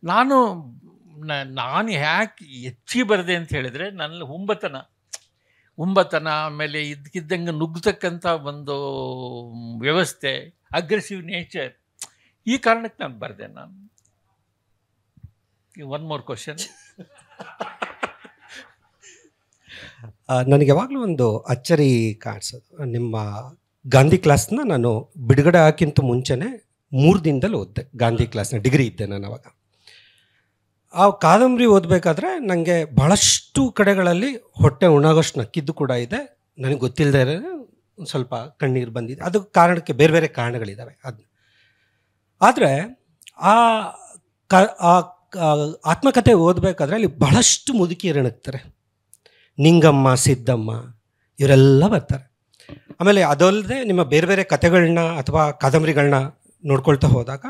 ನಾನು ಯಾಕೆ ಹೆಚ್ಚಿ ಬರದೆ ಅಂತ ಹೇಳಿದರೆ, ನನ್ನ ಹುಂಬತನ ಆಮೇಲೆ ಇದ್ದಕ್ಕಿದ್ದಂಗೆ ನುಗ್ಗತಕ್ಕಂಥ ಒಂದು ವ್ಯವಸ್ಥೆ, ಅಗ್ರೆಸಿವ್ ನೇಚರ್, ಈ ಕಾರಣಕ್ಕೆ ನಾನು ಬರೆದೆ. ನಾನು ಒನ್ ಮೋರ್ ಕ್ವಶನ್. ನನಗೆ ಯಾವಾಗಲೂ ಒಂದು ಅಚ್ಚರಿ ಕಾಣಿಸೋದು, ನಿಮ್ಮ ಗಾಂಧಿ ಕ್ಲಾಸ್ನ ನಾನು ಬಿಡುಗಡೆ ಹಾಕಿಂತ ಮುಂಚೆನೇ 3 ದಿನದಲ್ಲಿ ಓದಿದೆ. ಗಾಂಧಿ ಕ್ಲಾಸ್ನ ಡಿಗ್ರಿ ಇದ್ದೆ ನಾನು ಅವಾಗ. ಆ ಕಾದಂಬರಿ ಓದಬೇಕಾದ್ರೆ ನನಗೆ ಭಾಳಷ್ಟು ಕಡೆಗಳಲ್ಲಿ ಹೊಟ್ಟೆ ಉಣಾಗೋಷ್ಟು ನಕ್ಕಿದ್ದು ಕೂಡ ಇದೆ. ನನಗೆ ಗೊತ್ತಿಲ್ಲದೆ ಒಂದು ಸ್ವಲ್ಪ ಕಣ್ಣೀರು ಬಂದಿದೆ. ಅದು ಕಾರಣಕ್ಕೆ ಬೇರೆ ಬೇರೆ ಕಾರಣಗಳಿದ್ದಾವೆ. ಆದರೆ ಆ ಆತ್ಮಕಥೆ ಓದಬೇಕಾದ್ರೆ ಅಲ್ಲಿ ಬಹಳಷ್ಟು ಮುದುಕಿಯರು ಇಣಕ್ತಾರೆ. ನಿಂಗಮ್ಮ, ಸಿದ್ದಮ್ಮ ಇವರೆಲ್ಲ ಬರ್ತಾರೆ. ಆಮೇಲೆ ಅದಲ್ಲದೆ ನಿಮ್ಮ ಬೇರೆ ಬೇರೆ ಕಥೆಗಳನ್ನ ಅಥವಾ ಕಾದಂಬರಿಗಳನ್ನ ನೋಡ್ಕೊಳ್ತಾ ಹೋದಾಗ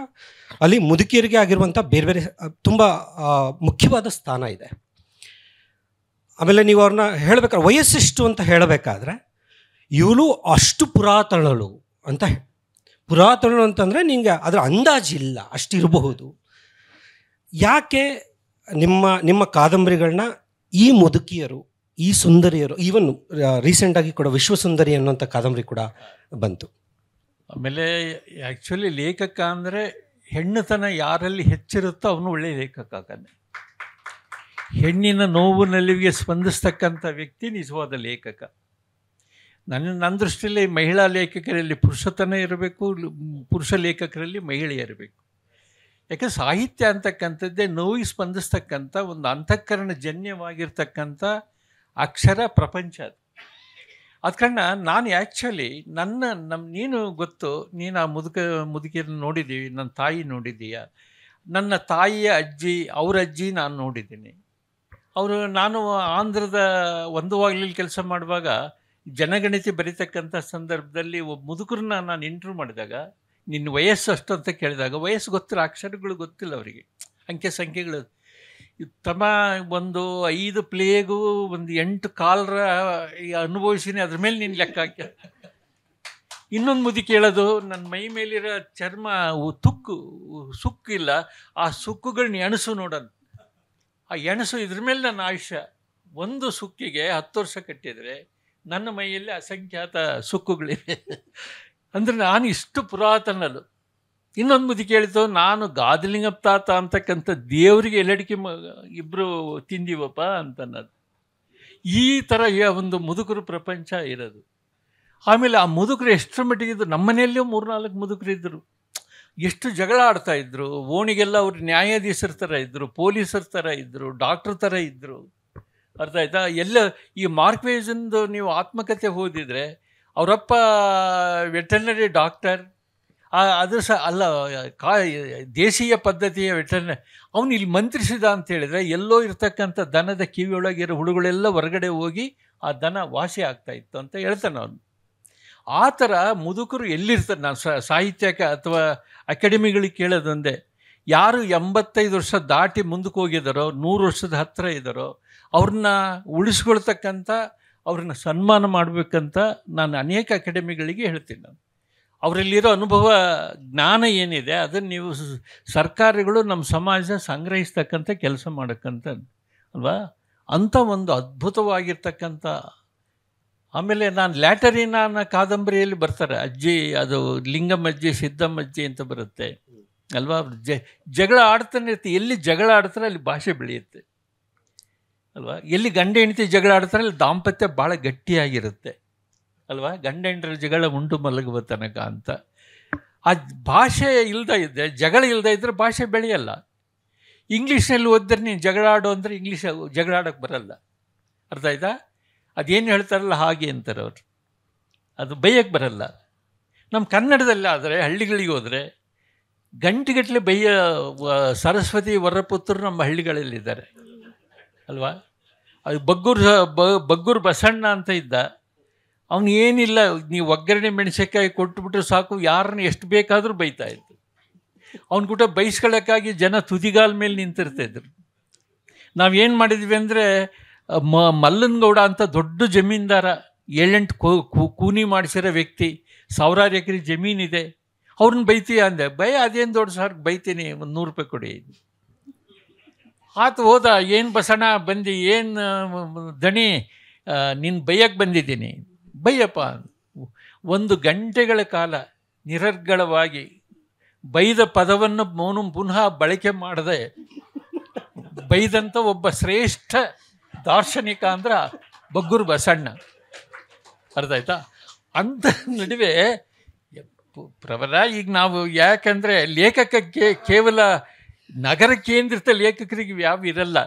ಅಲ್ಲಿ ಮುದುಕಿಯರಿಗೆ ಆಗಿರುವಂಥ ಬೇರೆ ಬೇರೆ ತುಂಬ ಮುಖ್ಯವಾದ ಸ್ಥಾನ ಇದೆ. ಆಮೇಲೆ ನೀವು ಅವ್ರನ್ನ ಹೇಳಬೇಕಾದ್ರೆ ವಯಸ್ಸೆಷ್ಟು ಅಂತ ಹೇಳಬೇಕಾದ್ರೆ ಇವಳು ಅಷ್ಟು ಪುರಾತನಳು ಅಂತ ಪುರಾತನಳು ಅಂತಂದರೆ ನಿಮಗೆ ಅದರ ಅಂದಾಜಿಲ್ಲ, ಅಷ್ಟಿರಬಹುದು. ಯಾಕೆ ನಿಮ್ಮ ಕಾದಂಬರಿಗಳನ್ನ ಈ ಮುದುಕಿಯರು, ಈ ಸುಂದರಿಯರು, ಈವನ್ ರೀಸೆಂಟಾಗಿ ಕೂಡ ವಿಶ್ವಸುಂದರಿ ಅನ್ನೋಂಥ ಕಾದಂಬರಿ ಕೂಡ ಬಂತು. ಆಮೇಲೆ ಆ್ಯಕ್ಚುಲಿ ಲೇಖಕ ಅಂದರೆ ಹೆಣ್ಣುತನ ಯಾರಲ್ಲಿ ಹೆಚ್ಚಿರುತ್ತೋ ಅವನು ಒಳ್ಳೆಯ ಲೇಖಕ ಆಗಾನೆ. ಹೆಣ್ಣಿನ ನೋವು ನಲಿವಿಗೆ ಸ್ಪಂದಿಸ್ತಕ್ಕಂಥ ವ್ಯಕ್ತಿ ನಿಜವಾದ ಲೇಖಕ. ನನ್ನ ದೃಷ್ಟಿಯಲ್ಲಿ ಮಹಿಳಾ ಲೇಖಕರಲ್ಲಿ ಪುರುಷತನ ಇರಬೇಕು, ಪುರುಷ ಲೇಖಕರಲ್ಲಿ ಮಹಿಳೆ ಇರಬೇಕು. ಯಾಕೆ ಸಾಹಿತ್ಯ ಅಂತಕ್ಕಂಥದ್ದೇ ನೋವಿಗೆ ಸ್ಪಂದಿಸ್ತಕ್ಕಂಥ ಒಂದು ಅಂತಃಕರಣ ಜನ್ಯವಾಗಿರ್ತಕ್ಕಂಥ ಅಕ್ಷರ ಪ್ರಪಂಚ ಅದು. ಅದಕ್ಕಣ್ಣ ನಾನು ಆ್ಯಕ್ಚುಲಿ ನೀನು ಗೊತ್ತು, ನೀನು ಆ ಮುದುಕಿಯರನ್ನು ನೋಡಿದ್ದೀವಿ, ನನ್ನ ತಾಯಿ ನೋಡಿದ್ದೀಯ. ನನ್ನ ತಾಯಿಯ ಅಜ್ಜಿ, ಅವ್ರ ಅಜ್ಜಿ ನಾನು ನೋಡಿದ್ದೀನಿ. ನಾನು ಆಂಧ್ರದ ಒಂದು ವಾಗ್ಲಲ್ಲಿ ಕೆಲಸ ಮಾಡುವಾಗ ಜನಗಣತಿ ಬರೀತಕ್ಕಂಥ ಸಂದರ್ಭದಲ್ಲಿ ಒಬ್ಬ ಮುದುಕರನ್ನ ನಾನು ಇಂಟರ್ವ್ಯೂ ಮಾಡಿದಾಗ, ನಿನ್ನ ವಯಸ್ಸು ಅಷ್ಟು ಅಂತ ಕೇಳಿದಾಗ ವಯಸ್ಸು ಗೊತ್ತಿಲ್ಲ, ಅಕ್ಷರಗಳು ಗೊತ್ತಿಲ್ಲ ಅವರಿಗೆ, ಅಂಕೆ ಸಂಖ್ಯೆಗಳು. ತಮ್ಮ ಒಂದು 5 ಪ್ಲೇಗು, ಒಂದು 8 ಕಾಲರ ಅನುಭವಿಸಿನಿ, ಅದ್ರ ಮೇಲೆ ನೀನು ಲೆಕ್ಕ ಹಾಕಿ. ಇನ್ನೊಂದು ಮುದುಕಿ ಹೇಳೋದು, ನನ್ನ ಮೈ ಮೇಲಿರೋ ಚರ್ಮ ಸುಕ್ಕಿಲ್ಲ, ಆ ಸುಕ್ಕುಗಳನ್ನ ಎಣಸು ನೋಡೋಣ. ಆ ಎಣಸು ಇದ್ರ ಮೇಲೆ ನನ್ನ ಆಯುಷ್ಯ. ಒಂದು ಸುಕ್ಕಿಗೆ 10 ವರ್ಷ ಕಟ್ಟಿದರೆ ನನ್ನ ಮೈಯಲ್ಲಿ ಅಸಂಖ್ಯಾತ ಸುಕ್ಕುಗಳಿವೆ. ಅಂದರೆ ನಾನು ಇಷ್ಟು ಪುರಾತನಲು. ಇನ್ನೊಂದು ಮುದುಕಿ ಹೇಳಿತು, ನಾನು ಗಾದಲಿಂಗಪ್ಪ ತಾತ ಅಂತಕ್ಕಂಥ ದೇವರಿಗೆ ಎಲ್ಲಡಿಕೆ ಇಬ್ಬರು ತಿಂದೀವಪ್ಪ ಅಂತನ್ನೋದು. ಈ ಥರ ಒಂದು ಮುದುಕರು ಪ್ರಪಂಚ ಇರೋದು. ಆಮೇಲೆ ಆ ಮುದುಕರು ಎಷ್ಟರ ಮಟ್ಟಿಗಿದ್ರು, ನಮ್ಮ ಮನೆಯಲ್ಲೂ 3-4 ಮುದುಕರು ಇದ್ದರು. ಎಷ್ಟು ಜಗಳ ಆಡ್ತಾಯಿದ್ರು. ಓಣಿಗೆಲ್ಲ ಅವರು ನ್ಯಾಯಾಧೀಶರ ಥರ ಇದ್ದರು, ಪೊಲೀಸರ ಥರ ಇದ್ದರು, ಡಾಕ್ಟ್ರ್ ಥರ ಇದ್ದರು. ಅರ್ಥ ಆಯ್ತಾ? ಎಲ್ಲ ಈ ಮಾರ್ಕ್ವೇಜಂದು ನೀವು ಆತ್ಮಕಥೆ ಓದಿದರೆ ಅವರಪ್ಪ ವೆಟರ್ನರಿ ಡಾಕ್ಟರ್, ಅದು ಸಹ ಅಲ್ಲ, ದೇಶೀಯ ಪದ್ಧತಿಯ ವೆಟರ್ನರಿ ಅವನು ಇಲ್ಲಿ ಮಂತ್ರಿಸಿದ ಅಂತ ಹೇಳಿದರೆ ಎಲ್ಲೋ ಇರ್ತಕ್ಕಂಥ ದನದ ಕಿವಿಯೊಳಗಿರೋ ಹುಳುಗಳೆಲ್ಲ ಹೊರಗಡೆ ಹೋಗಿ ಆ ದನ ವಾಸಿ ಆಗ್ತಾ ಇತ್ತು ಅಂತ ಹೇಳ್ತಾನೆ ಅವನು. ಆ ಥರ ಮುದುಕರು ಎಲ್ಲಿರ್ತಾರೆ? ನಾನು ಸಾಹಿತ್ಯಕ್ಕೆ ಅಥವಾ ಅಕಾಡೆಮಿಗಳಿಗೆ ಕೇಳೋದೊಂದೇ, ಯಾರು 85 ವರ್ಷ ದಾಟಿ ಮುಂದಕ್ಕೆ ಹೋಗಿದ್ದಾರೋ, 100 ವರ್ಷದ ಹತ್ತಿರ ಇದ್ದಾರೋ ಅವ್ರನ್ನ ಉಳಿಸ್ಕೊಳ್ತಕ್ಕಂಥ, ಅವ್ರನ್ನ ಸನ್ಮಾನ ಮಾಡಬೇಕಂತ ನಾನು ಅನೇಕ ಅಕಾಡೆಮಿಗಳಿಗೆ ಹೇಳ್ತೀನಿ. ನಾನು ಅವರಲ್ಲಿರೋ ಅನುಭವ ಜ್ಞಾನ ಏನಿದೆ ಅದನ್ನು ನೀವು ಸರ್ಕಾರಗಳು ನಮ್ಮ ಸಮಾಜ ಸಂಗ್ರಹಿಸ್ತಕ್ಕಂಥ ಕೆಲಸ ಮಾಡೋಕ್ಕಂತ ಅಲ್ವಾ, ಅಂಥ ಒಂದು ಅದ್ಭುತವಾಗಿರ್ತಕ್ಕಂಥ. ಆಮೇಲೆ ನಾನು ಲ್ಯಾಟರಿನ ಕಾದಂಬರಿಯಲ್ಲಿ ಬರ್ತಾರೆ, ಅಜ್ಜಿ ಅದು ಲಿಂಗಮಜ್ಜಿ ಸಿದ್ದಮ್ಮಜ್ಜಿ ಅಂತ ಬರುತ್ತೆ ಅಲ್ವಾ. ಜಗಳ ಆಡ್ತಾನೆ ಇರ್ತೀವಿ, ಎಲ್ಲಿ ಜಗಳ ಆಡ್ತಾರೆ ಅಲ್ಲಿ ಭಾಷೆ ಬೆಳೆಯುತ್ತೆ ಅಲ್ವಾ. ಎಲ್ಲಿ ಗಂಡ ಹೆಂಡತಿ ಜಗಳ ಆಡ್ತಾರೆ ಅಲ್ಲಿ ದಾಂಪತ್ಯ ಭಾಳ ಗಟ್ಟಿಯಾಗಿರುತ್ತೆ ಅಲ್ವಾ. ಗಂಡ ಹೆಂಡರ ಜಗಳ ಉಂಟು ಮಲಗುವ ತನಕ ಅಂತ. ಆ ಭಾಷೆ ಇಲ್ಲದೇ ಇದ್ದರೆ, ಜಗಳ ಇಲ್ಲದೇ ಇದ್ದರೆ ಭಾಷೆ ಬೆಳೆಯಲ್ಲ. ಇಂಗ್ಲೀಷ್ನಲ್ಲಿ ಓದಿದ್ರೆ ನೀನು ಜಗಳ ಆಡೋ ಅಂದರೆ ಇಂಗ್ಲೀಷ್ ಜಗಳ ಆಡೋಕ್ಕೆ ಬರಲ್ಲ, ಅರ್ಥ ಆಯ್ತಾ? ಅದೇನು ಹೇಳ್ತಾರಲ್ಲ ಹಾಗೆ ಅಂತಾರೆ ಅವರು, ಅದು ಬೈಯಕ್ಕೆ ಬರಲ್ಲ. ನಮ್ಮ ಕನ್ನಡದಲ್ಲಿ ಆದರೆ ಹಳ್ಳಿಗಳಿಗೆ ಹೋದರೆ ಗಂಟೆಗಟ್ಟಲೆ ಸರಸ್ವತಿ ವರಪುತ್ರರು ನಮ್ಮ ಹಳ್ಳಿಗಳಲ್ಲಿದ್ದಾರೆ ಅಲ್ವಾ. ಅದು ಬಗ್ಗೂರು ಬಸಣ್ಣ ಅಂತ ಇದ್ದ, ಅವನು ಏನಿಲ್ಲ, ನೀವು ಒಗ್ಗರಣೆ ಮೆಣಸಿನಕಾಯಿ ಕೊಟ್ಬಿಟ್ರೆ ಸಾಕು, ಯಾರನ್ನ ಎಷ್ಟು ಬೇಕಾದರೂ ಬೈತಾಯಿದ್ರು. ಅವನ ಕೂಡ ಬೈಸ್ಕೊಳ್ಳೋಕ್ಕಾಗಿ ಜನ ತುದಿಗಾಲ ಮೇಲೆ ನಿಂತಿರ್ತಾಯಿದ್ರು. ನಾವೇನು ಮಾಡಿದ್ವಿ ಅಂದರೆ, ಮಲ್ಲನಗೌಡ ಅಂತ ದೊಡ್ಡ ಜಮೀನ್ದಾರ, 7-8 ಕೂನಿ ಮಾಡಿಸಿರೋ ವ್ಯಕ್ತಿ, 1000 ಎಕರೆ ಜಮೀನಿದೆ, ಅವ್ರನ್ನ ಬೈತೀಯ ಅಂದೆ. ಅದೇನು ದೊಡ್ಡ ಸರ್, ಬೈತೀನಿ, ಒಂದು 100 ರೂಪಾಯಿ ಕೊಡಿ. ಆತ ಹೋದ, ಏನು ಬಸಣ್ಣ ಬಂದು, ಏನು ದಣಿ ನೀನು ಬೈಯಕ್ಕೆ ಬಂದಿದ್ದೀನಿ, ಬೈಯಪ್ಪ. 1 ಗಂಟೆಗಳ ಕಾಲ ನಿರರ್ಗಳವಾಗಿ ಬೈದ ಪದವನ್ನು ಪುನಃ ಬಳಕೆ ಮಾಡದೆ ಬೈದಂಥ ಒಬ್ಬ ಶ್ರೇಷ್ಠ ದಾರ್ಶನಿಕ ಅಂದ್ರೆ ಬಗ್ಗೂರು ಬಸಣ್ಣ, ಅರ್ಥ ಆಯ್ತಾ? ಅಂಥ ನಡುವೆ ಪ್ರಬಲ ಈಗ ನಾವು, ಯಾಕಂದರೆ ಲೇಖಕಕ್ಕೆ ಕೇವಲ ನಗರ ಕೇಂದ್ರಿತ ಲೇಖಕರಿಗೆ ಯಾವ ಇರಲ್ಲ.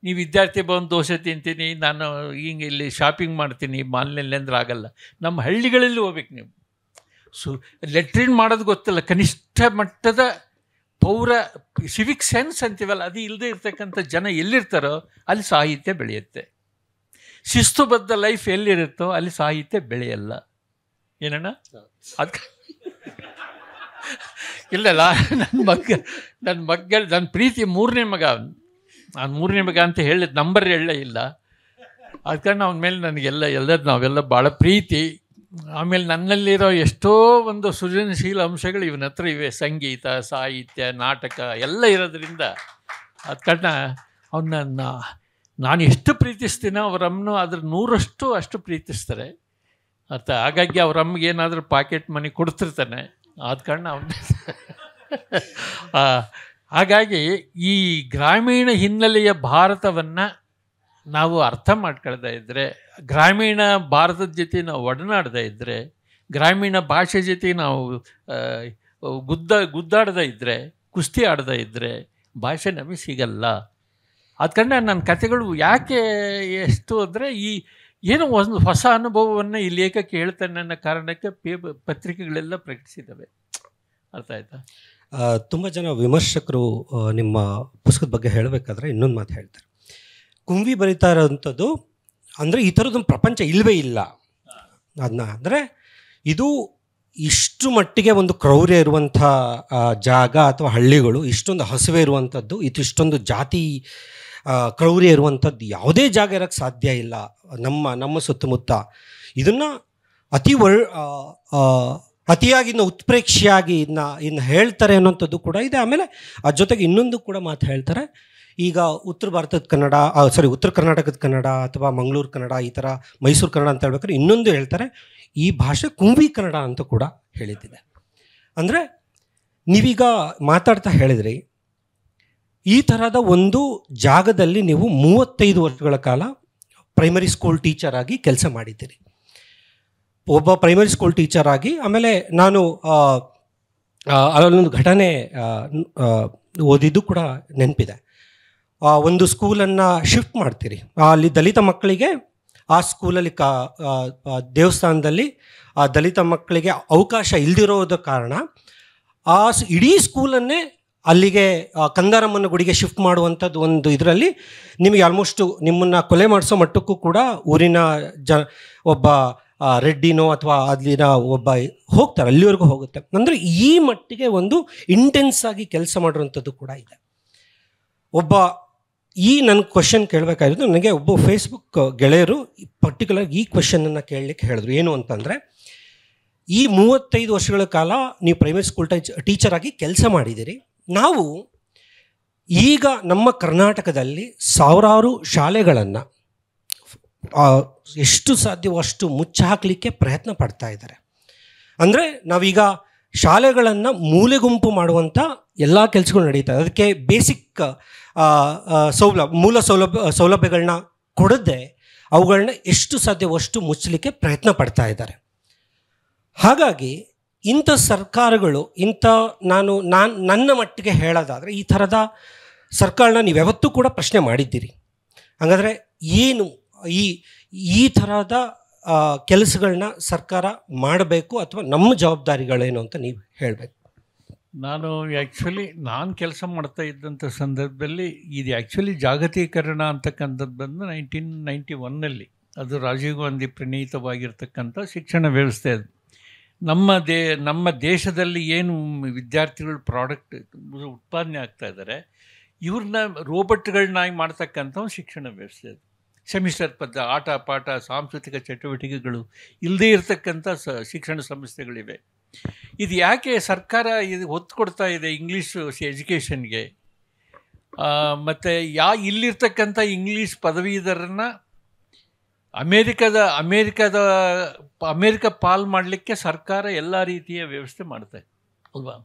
ನೀವು ವಿದ್ಯಾರ್ಥಿ ಬಂದು ದೋಸೆ ತಿಂತೀನಿ, ನಾನು ಹಿಂಗೆ ಇಲ್ಲಿ ಶಾಪಿಂಗ್ ಮಾಡ್ತೀನಿ ಮಾಲ್ನಲ್ಲಿ ಅಂದ್ರೆ ಆಗಲ್ಲ. ನಮ್ಮ ಹಳ್ಳಿಗಳಲ್ಲಿ ಹೋಗ್ಬೇಕು ನೀವು. ಲೆಟ್ರಿನ್ ಮಾಡೋದು ಗೊತ್ತಲ್ಲ, ಕನಿಷ್ಠ ಮಟ್ಟದ ಪೌರ ಸಿವಿಕ್ ಸೆನ್ಸ್ ಅಂತೀವಲ್ಲ, ಅದು ಇಲ್ಲದೆ ಇರ್ತಕ್ಕಂಥ ಜನ ಎಲ್ಲಿರ್ತಾರೋ ಅಲ್ಲಿ ಸಾಹಿತ್ಯ ಬೆಳೆಯುತ್ತೆ. ಶಿಸ್ತುಬದ್ಧ ಲೈಫ್ ಎಲ್ಲಿರುತ್ತೋ ಅಲ್ಲಿ ಸಾಹಿತ್ಯ ಬೆಳೆಯಲ್ಲ. ಏನಣ್ಣ? ಅದು ಇಲ್ಲಲ್ಲ, ನನ್ನ ಮಗ ನನ್ನ ಪ್ರೀತಿ 3ನೇ ಮಗ. ನಾನು 3ನೇ ಮಗ ಅಂತ ಹೇಳಿದ ನಂಬರ್ ಹೇಳಲೇ ಇಲ್ಲ. ಅದ ಕಾರಣ ಅವನ ಮೇಲೆ ನನಗೆಲ್ಲ ನಾವೆಲ್ಲ ಭಾಳ ಪ್ರೀತಿ. ಆಮೇಲೆ ನನ್ನಲ್ಲಿರೋ ಎಷ್ಟೋ ಒಂದು ಸೃಜನಶೀಲ ಅಂಶಗಳು ಇವನ ಹತ್ರ ಇವೆ. ಸಂಗೀತ, ಸಾಹಿತ್ಯ, ನಾಟಕ ಎಲ್ಲ ಇರೋದ್ರಿಂದ ಅದ ಕಾರಣ ಅವನ್ನ ನಾನು ಎಷ್ಟು ಪ್ರೀತಿಸ್ತೀನೋ ಅವರಮ್ಮನೂ ಅದ್ರ 100ರಷ್ಟು ಅಷ್ಟು ಪ್ರೀತಿಸ್ತಾರೆ. ಅರ್ಥ. ಹಾಗಾಗಿ ಅವರಮ್ಮಗೆ ಏನಾದರೂ ಪಾಕೆಟ್ ಮನಿ ಕೊಡ್ತಿರ್ತಾನೆ. ಆದ ಕಾರಣ ಅವನ್ನ ಹಾಗಾಗಿ ಈ ಗ್ರಾಮೀಣ ಹಿನ್ನೆಲೆಯ ಭಾರತವನ್ನು ನಾವು ಅರ್ಥ ಮಾಡ್ಕೊಳ್ತಾ ಇದ್ದರೆ, ಗ್ರಾಮೀಣ ಭಾರತದ ಜೊತೆ ನಾವು ಒಡನಾಡ್ತಾ ಇದ್ದರೆ, ಗ್ರಾಮೀಣ ಭಾಷೆ ಜೊತೆ ನಾವು ಗುದ್ದಾಡ್ತಾ ಇದ್ದರೆ, ಕುಸ್ತಿ ಆಡ್ತಾ ಇದ್ದರೆ ಭಾಷೆ ನಮಗೆ ಸಿಗಲ್ಲ. ಆದ ಕಾರಣ ನನ್ನ ಕಥೆಗಳು ಯಾಕೆ ಎಷ್ಟು ಅಂದರೆ, ಈ ಏನೋ ಒಂದು ಹೊಸ ಅನುಭವವನ್ನು ಈ ಲೇಖಕ ಹೇಳ್ತಾನೆ ಅನ್ನೋ ಕಾರಣಕ್ಕೆ ಪತ್ರಿಕೆಗಳೆಲ್ಲ ಪ್ರಕಟಿಸಿದ್ದಾವೆ. ಅರ್ಥ ಆಯ್ತಾ? ತುಂಬ ಜನ ವಿಮರ್ಶಕರು ನಿಮ್ಮ ಪುಸ್ತಕದ ಬಗ್ಗೆ ಹೇಳಬೇಕಾದ್ರೆ ಇನ್ನೊಂದು ಮಾತು ಹೇಳ್ತಾರೆ. ಕುಂವಿ ಬರೀತಾ ಇರೋವಂಥದ್ದು ಅಂದರೆ ಈ ಥರದೊಂದು ಪ್ರಪಂಚ ಇಲ್ಲವೇ ಇಲ್ಲ ಅದನ್ನ. ಅಂದರೆ ಇದು ಇಷ್ಟು ಮಟ್ಟಿಗೆ ಒಂದು ಕ್ರೌರ್ಯ ಇರುವಂಥ ಜಾಗ ಅಥವಾ ಹಳ್ಳಿಗಳು, ಇಷ್ಟೊಂದು ಹಸಿವೆ ಇರುವಂಥದ್ದು, ಇಷ್ಟೊಂದು ಜಾತಿ ಕ್ರೌರ್ಯ ಇರುವಂಥದ್ದು ಯಾವುದೇ ಜಾಗ ಇರೋಕ್ಕೆ ಸಾಧ್ಯ ಇಲ್ಲ ನಮ್ಮ ಸುತ್ತಮುತ್ತ. ಇದನ್ನು ಅತಿಯಾಗಿ ಇನ್ನು ಉತ್ಪ್ರೇಕ್ಷೆಯಾಗಿ ಇನ್ನು ಹೇಳ್ತಾರೆ ಅನ್ನೋಂಥದ್ದು ಕೂಡ ಇದೆ. ಆಮೇಲೆ ಅದ್ರ ಜೊತೆಗೆ ಇನ್ನೊಂದು ಕೂಡ ಮಾತು ಹೇಳ್ತಾರೆ. ಈಗ ಉತ್ತರ ಕರ್ನಾಟಕದ ಕನ್ನಡ ಅಥವಾ ಮಂಗಳೂರು ಕನ್ನಡ, ಈ ಥರ ಮೈಸೂರು ಕನ್ನಡ ಅಂತ ಹೇಳ್ಬೇಕಾದ್ರೆ ಇನ್ನೊಂದು ಹೇಳ್ತಾರೆ, ಈ ಭಾಷೆ ಕುಂವಿ ಕನ್ನಡ ಅಂತ ಕೂಡ ಹೇಳಿದ್ದಿದೆ. ಅಂದರೆ ನೀವೀಗ ಮಾತಾಡ್ತಾ ಹೇಳಿದ್ರಿ, ಈ ಥರದ ಒಂದು ಜಾಗದಲ್ಲಿ ನೀವು 35 ವರ್ಷಗಳ ಕಾಲ ಪ್ರೈಮರಿ ಸ್ಕೂಲ್ ಟೀಚರ್ ಆಗಿ ಕೆಲಸ ಮಾಡಿದ್ದೀರಿ. ಒಬ್ಬ ಪ್ರೈಮರಿ ಸ್ಕೂಲ್ ಟೀಚರ್ ಆಗಿ ಆಮೇಲೆ ನಾನು ಅಲ್ಲೊಂದು ಘಟನೆ ಓದಿದ್ದು ಕೂಡ ನೆನಪಿದೆ. ಒಂದು ಸ್ಕೂಲನ್ನು ಶಿಫ್ಟ್ ಮಾಡ್ತೀರಿ, ಅಲ್ಲಿ ದಲಿತ ಮಕ್ಕಳಿಗೆ ಆ ಸ್ಕೂಲಲ್ಲಿ ದೇವಸ್ಥಾನದಲ್ಲಿ ಆ ದಲಿತ ಮಕ್ಕಳಿಗೆ ಅವಕಾಶ ಇಲ್ಲದಿರೋದ ಕಾರಣ ಇಡೀ ಸ್ಕೂಲನ್ನೇ ಅಲ್ಲಿಗೆ ಕಂದಾರಮ್ಮನ ಗುಡಿಗೆ ಶಿಫ್ಟ್ ಮಾಡುವಂಥದ್ದು ಒಂದು ಇದರಲ್ಲಿ ನಿಮಗೆ ಆಲ್ಮೋಸ್ಟು ನಿಮ್ಮನ್ನು ಕೊಲೆ ಮಾಡಿಸೋ ಮಟ್ಟಕ್ಕೂ ಕೂಡ ಊರಿನ ಒಬ್ಬ ರೆಡ್ಡಿನೋ ಅಥವಾ ಅಲ್ಲಿನ ಒಬ್ಬ ಹೋಗ್ತಾರೆ, ಅಲ್ಲಿವರೆಗೂ ಹೋಗುತ್ತೆ. ಅಂದರೆ ಈ ಮಟ್ಟಿಗೆ ಒಂದು ಇಂಟೆನ್ಸ್ ಆಗಿ ಕೆಲಸ ಮಾಡಿರುವಂಥದ್ದು ಕೂಡ ಇದೆ. ನನ್ನ ಕ್ವೆಶನ್ ಕೇಳಬೇಕಾಗಿರೋದು, ನನಗೆ ಒಬ್ಬ ಫೇಸ್ಬುಕ್ ಗೆಳೆಯರು ಪರ್ಟಿಕ್ಯುಲರ್ ಈ ಕ್ವೆಶನನ್ನು ಕೇಳಲಿಕ್ಕೆ ಹೇಳಿದ್ರು. ಏನು ಅಂತಂದರೆ, ಈ 35 ವರ್ಷಗಳ ಕಾಲ ನೀವು ಪ್ರೈಮರಿ ಸ್ಕೂಲ್ ಟೀಚರ್ ಆಗಿ ಕೆಲಸ ಮಾಡಿದ್ದೀರಿ. ನಾವು ಈಗ ನಮ್ಮ ಕರ್ನಾಟಕದಲ್ಲಿ ಸಾವಿರಾರು ಶಾಲೆಗಳನ್ನು ಎಷ್ಟು ಸಾಧ್ಯವೋ ಅಷ್ಟು ಮುಚ್ಚಿ ಹಾಕಲಿಕ್ಕೆ ಪ್ರಯತ್ನ ಪಡ್ತಾ ಇದ್ದಾರೆ. ಅಂದರೆ ನಾವೀಗ ಶಾಲೆಗಳನ್ನು ಮೂಲೆ ಗುಂಪು ಮಾಡುವಂಥ ಎಲ್ಲ ಕೆಲಸಗಳು ನಡೀತಾ ಇದೆ. ಅದಕ್ಕೆ ಬೇಸಿಕ್ ಮೂಲ ಸೌಲಭ್ಯಗಳನ್ನ ಕೊಡದೆ ಅವುಗಳನ್ನ ಎಷ್ಟು ಸಾಧ್ಯವೋ ಅಷ್ಟು ಮುಚ್ಚಲಿಕ್ಕೆ ಪ್ರಯತ್ನ ಪಡ್ತಾ ಇದ್ದಾರೆ. ಹಾಗಾಗಿ ಇಂಥ ಸರ್ಕಾರಗಳು ನನ್ನ ಮಟ್ಟಿಗೆ ಹೇಳೋದಾದರೆ, ಈ ಥರದ ಸರ್ಕಾರನ ನೀವು ಯಾವತ್ತೂ ಕೂಡ ಪ್ರಶ್ನೆ ಮಾಡಿದ್ದೀರಿ. ಹಾಗಾದರೆ ಏನು ಈ ಥರದ ಕೆಲಸಗಳನ್ನ ಸರ್ಕಾರ ಮಾಡಬೇಕು ಅಥವಾ ನಮ್ಮ ಜವಾಬ್ದಾರಿಗಳೇನು ಅಂತ ನೀವು ಹೇಳಬೇಕು. ನಾನು ಕೆಲಸ ಮಾಡ್ತಾ ಇದ್ದಂಥ ಸಂದರ್ಭದಲ್ಲಿ ಇದು ಆ್ಯಕ್ಚುಲಿ ಜಾಗತೀಕರಣ ಅಂತಕ್ಕಂಥದ್ದು ಬಂದು 1991ನಲ್ಲಿ, ಅದು ರಾಜೀವ್ ಗಾಂಧಿ ಪ್ರಣೀತವಾಗಿರ್ತಕ್ಕಂಥ ಶಿಕ್ಷಣ ವ್ಯವಸ್ಥೆ. ಅದು ನಮ್ಮ ದೇಶದಲ್ಲಿ ಏನು ವಿದ್ಯಾರ್ಥಿಗಳು ಪ್ರಾಡಕ್ಟ್ ಉತ್ಪಾದನೆ ಆಗ್ತಾ ಇದ್ದಾರೆ, ಇವ್ರನ್ನ ರೋಬೋಟ್ಗಳನ್ನಾಗಿ ಮಾಡ್ತಕ್ಕಂಥ ಒಂದು ಶಿಕ್ಷಣ ವ್ಯವಸ್ಥೆ. ಅದು ಸೆಮಿಸ್ಟರ್ ಆಟ ಪಾಠ ಸಾಂಸ್ಕೃತಿಕ ಚಟುವಟಿಕೆಗಳು ಇಲ್ಲದೇ ಇರತಕ್ಕಂಥ ಶಿಕ್ಷಣ ಸಂಸ್ಥೆಗಳಿವೆ. ಇದು ಯಾಕೆ ಸರ್ಕಾರ ಇದು ಒತ್ತು ಕೊಡ್ತಾ ಇದೆ ಇಂಗ್ಲೀಷ್ ಎಜುಕೇಷನ್ಗೆ? ಮತ್ತು ಇಲ್ಲಿರ್ತಕ್ಕಂಥ ಇಂಗ್ಲೀಷ್ ಪದವೀಧರನ್ನು ಅಮೇರಿಕ ಪಾಲ್ ಮಾಡಲಿಕ್ಕೆ ಸರ್ಕಾರ ಎಲ್ಲ ರೀತಿಯ ವ್ಯವಸ್ಥೆ ಮಾಡ್ತಾ ಅಲ್ವಾ?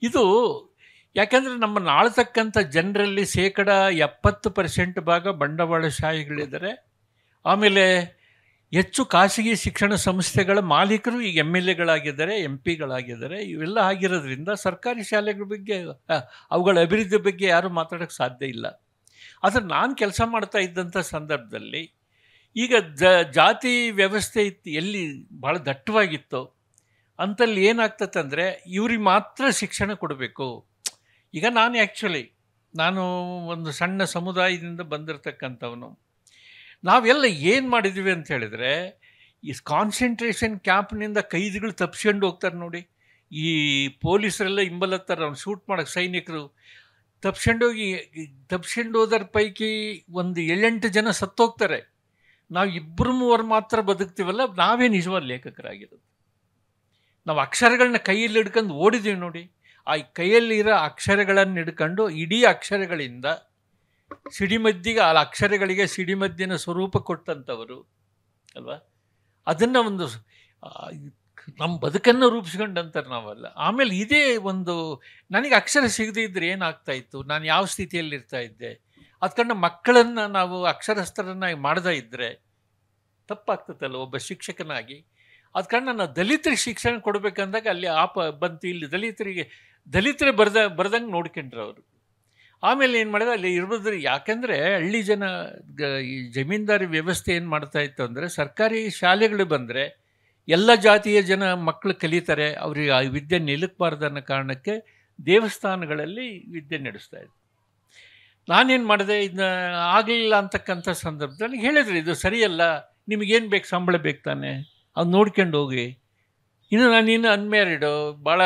ಇದು ಯಾಕೆಂದರೆ ನಮ್ಮನ್ನು ಆಳ್ತಕ್ಕಂಥ ಜನರಲ್ಲಿ 70% ಭಾಗ ಬಂಡವಾಳಶಾಹಿಗಳಿದ್ದಾರೆ. ಆಮೇಲೆ ಹೆಚ್ಚು ಖಾಸಗಿ ಶಿಕ್ಷಣ ಸಂಸ್ಥೆಗಳ ಮಾಲೀಕರು ಈಗ MLAಗಳಾಗಿದ್ದಾರೆ, MP ಗಳಾಗಿದ್ದಾರೆ. ಇವೆಲ್ಲ ಆಗಿರೋದ್ರಿಂದ ಸರ್ಕಾರಿ ಶಾಲೆಗಳ ಬಗ್ಗೆ, ಅವುಗಳ ಅಭಿವೃದ್ಧಿ ಬಗ್ಗೆ ಯಾರೂ ಮಾತಾಡೋಕ್ಕೆ ಸಾಧ್ಯ ಇಲ್ಲ. ಆದರೆ ನಾನು ಕೆಲಸ ಮಾಡ್ತಾ ಇದ್ದಂಥ ಸಂದರ್ಭದಲ್ಲಿ ಈಗ ಜಾತಿ ವ್ಯವಸ್ಥೆ ಎಲ್ಲಿ ಭಾಳ ದಟ್ಟವಾಗಿತ್ತೋ ಅಂತಲ್ಲಿ ಏನಾಗ್ತದಂದರೆ ಇವ್ರಿಗೆ ಮಾತ್ರ ಶಿಕ್ಷಣ ಕೊಡಬೇಕು. ಈಗ ನಾನು ಒಂದು ಸಣ್ಣ ಸಮುದಾಯದಿಂದ ಬಂದಿರತಕ್ಕಂಥವನು. ನಾವೆಲ್ಲ ಏನು ಮಾಡಿದ್ವಿ ಅಂತ ಹೇಳಿದರೆ, ಈ ಕಾನ್ಸಂಟ್ರೇಷನ್ ಕ್ಯಾಂಪ್ನಿಂದ ಕೈದಿಗಳು ತಪ್ಪಿಸ್ಕೊಂಡು ಹೋಗ್ತಾರೆ ನೋಡಿ. ಈ ಪೊಲೀಸರೆಲ್ಲ ಹಿಂಬಲತ್ತಾರೆ ಅವ್ನು ಶೂಟ್ ಮಾಡೋಕ್ಕೆ, ಸೈನಿಕರು ತಪ್ಪಿಸ್ಕೊಂಡು ಹೋದರ ಪೈಕಿ ಒಂದು 7-8 ಜನ ಸತ್ತೋಗ್ತಾರೆ. ನಾವು 2-3 ಮಾತ್ರ ಬದುಕ್ತೀವಲ್ಲ, ನಾವೇ ನಿಜವಾದ ಲೇಖಕರಾಗಿರೋದು. ನಾವು ಅಕ್ಷರಗಳನ್ನ ಕೈಯಲ್ಲಿ ಹಿಡ್ಕೊಂಡು ಓಡಿದ್ದೀವಿ ನೋಡಿ. ಆ ಕೈಯಲ್ಲಿರೋ ಅಕ್ಷರಗಳನ್ನು ಹಿಡ್ಕೊಂಡು ಇಡೀ ಅಕ್ಷರಗಳಿಂದ ಸಿಡಿಮದ್ದಿಗೆ, ಆ ಅಕ್ಷರಗಳಿಗೆ ಸಿಡಿಮದ್ದಿನ ಸ್ವರೂಪ ಕೊಟ್ಟಂಥವರು ಅಲ್ವಾ? ಅದನ್ನು ಒಂದು ನಮ್ಮ ಬದುಕನ್ನು ರೂಪಿಸ್ಕೊಂಡಂತಾರೆ ನಾವಲ್ಲ. ಆಮೇಲೆ ಇದೇ ಒಂದು ನನಗೆ ಅಕ್ಷರ ಸಿಗದೇ ಇದ್ದರೆ ಏನಾಗ್ತಾಯಿತ್ತು, ನಾನು ಯಾವ ಸ್ಥಿತಿಯಲ್ಲಿ ಇರ್ತಾ ಇದ್ದೆ, ಅದಕ್ಕಂಡು ಮಕ್ಕಳನ್ನು ನಾವು ಅಕ್ಷರಸ್ಥರನ್ನಾಗಿ ಮಾಡದೇ ಇದ್ದರೆ ತಪ್ಪಾಗ್ತದಲ್ಲ ಒಬ್ಬ ಶಿಕ್ಷಕನಾಗಿ. ಅದಕ್ಕಂಡು ನಾನು ದಲಿತರಿಗೆ ಶಿಕ್ಷಣ ಕೊಡಬೇಕಂದಾಗ ಅಲ್ಲಿ ಬಂತು. ಇಲ್ಲಿ ದಲಿತರೇ ಬರ್ದಂಗೆ ನೋಡ್ಕೊಂಡ್ರು ಅವರು. ಆಮೇಲೆ ಏನು ಮಾಡಿದೆ, ಅಲ್ಲಿ ಇರ್ಬೋದ್ರಿ. ಯಾಕೆಂದರೆ ಹಳ್ಳಿ ಜನ ಈ ಜಮೀನ್ದಾರಿ ವ್ಯವಸ್ಥೆ ಏನು ಮಾಡ್ತಾಯಿತ್ತು ಅಂದರೆ, ಸರ್ಕಾರಿ ಶಾಲೆಗಳು ಬಂದರೆ ಎಲ್ಲ ಜಾತಿಯ ಜನ ಮಕ್ಕಳು ಕಲಿತಾರೆ, ಅವ್ರಿಗೆ ಆ ವಿದ್ಯೆ ನಿಲ್ಲಕ್ಬಾರ್ದು ಅನ್ನೋ ಕಾರಣಕ್ಕೆ ದೇವಸ್ಥಾನಗಳಲ್ಲಿ ವಿದ್ಯೆ ನಡೆಸ್ತಾಯಿದ್ರು. ನಾನೇನು ಮಾಡಿದೆ, ಇದನ್ನ ಆಗಲಿಲ್ಲ ಅಂತಕ್ಕಂಥ ಸಂದರ್ಭದಲ್ಲಿ ಹೇಳಿದ್ರು, ಇದು ಸರಿಯಲ್ಲ, ನಿಮಗೇನು ಬೇಕು, ಸಂಬಳ ಬೇಕು ತಾನೆ, ಅದು ನೋಡ್ಕೊಂಡು ಹೋಗಿ. ನಾನಿನ್ನು ಅನ್ಮ್ಯಾರಿಡು, ಭಾಳ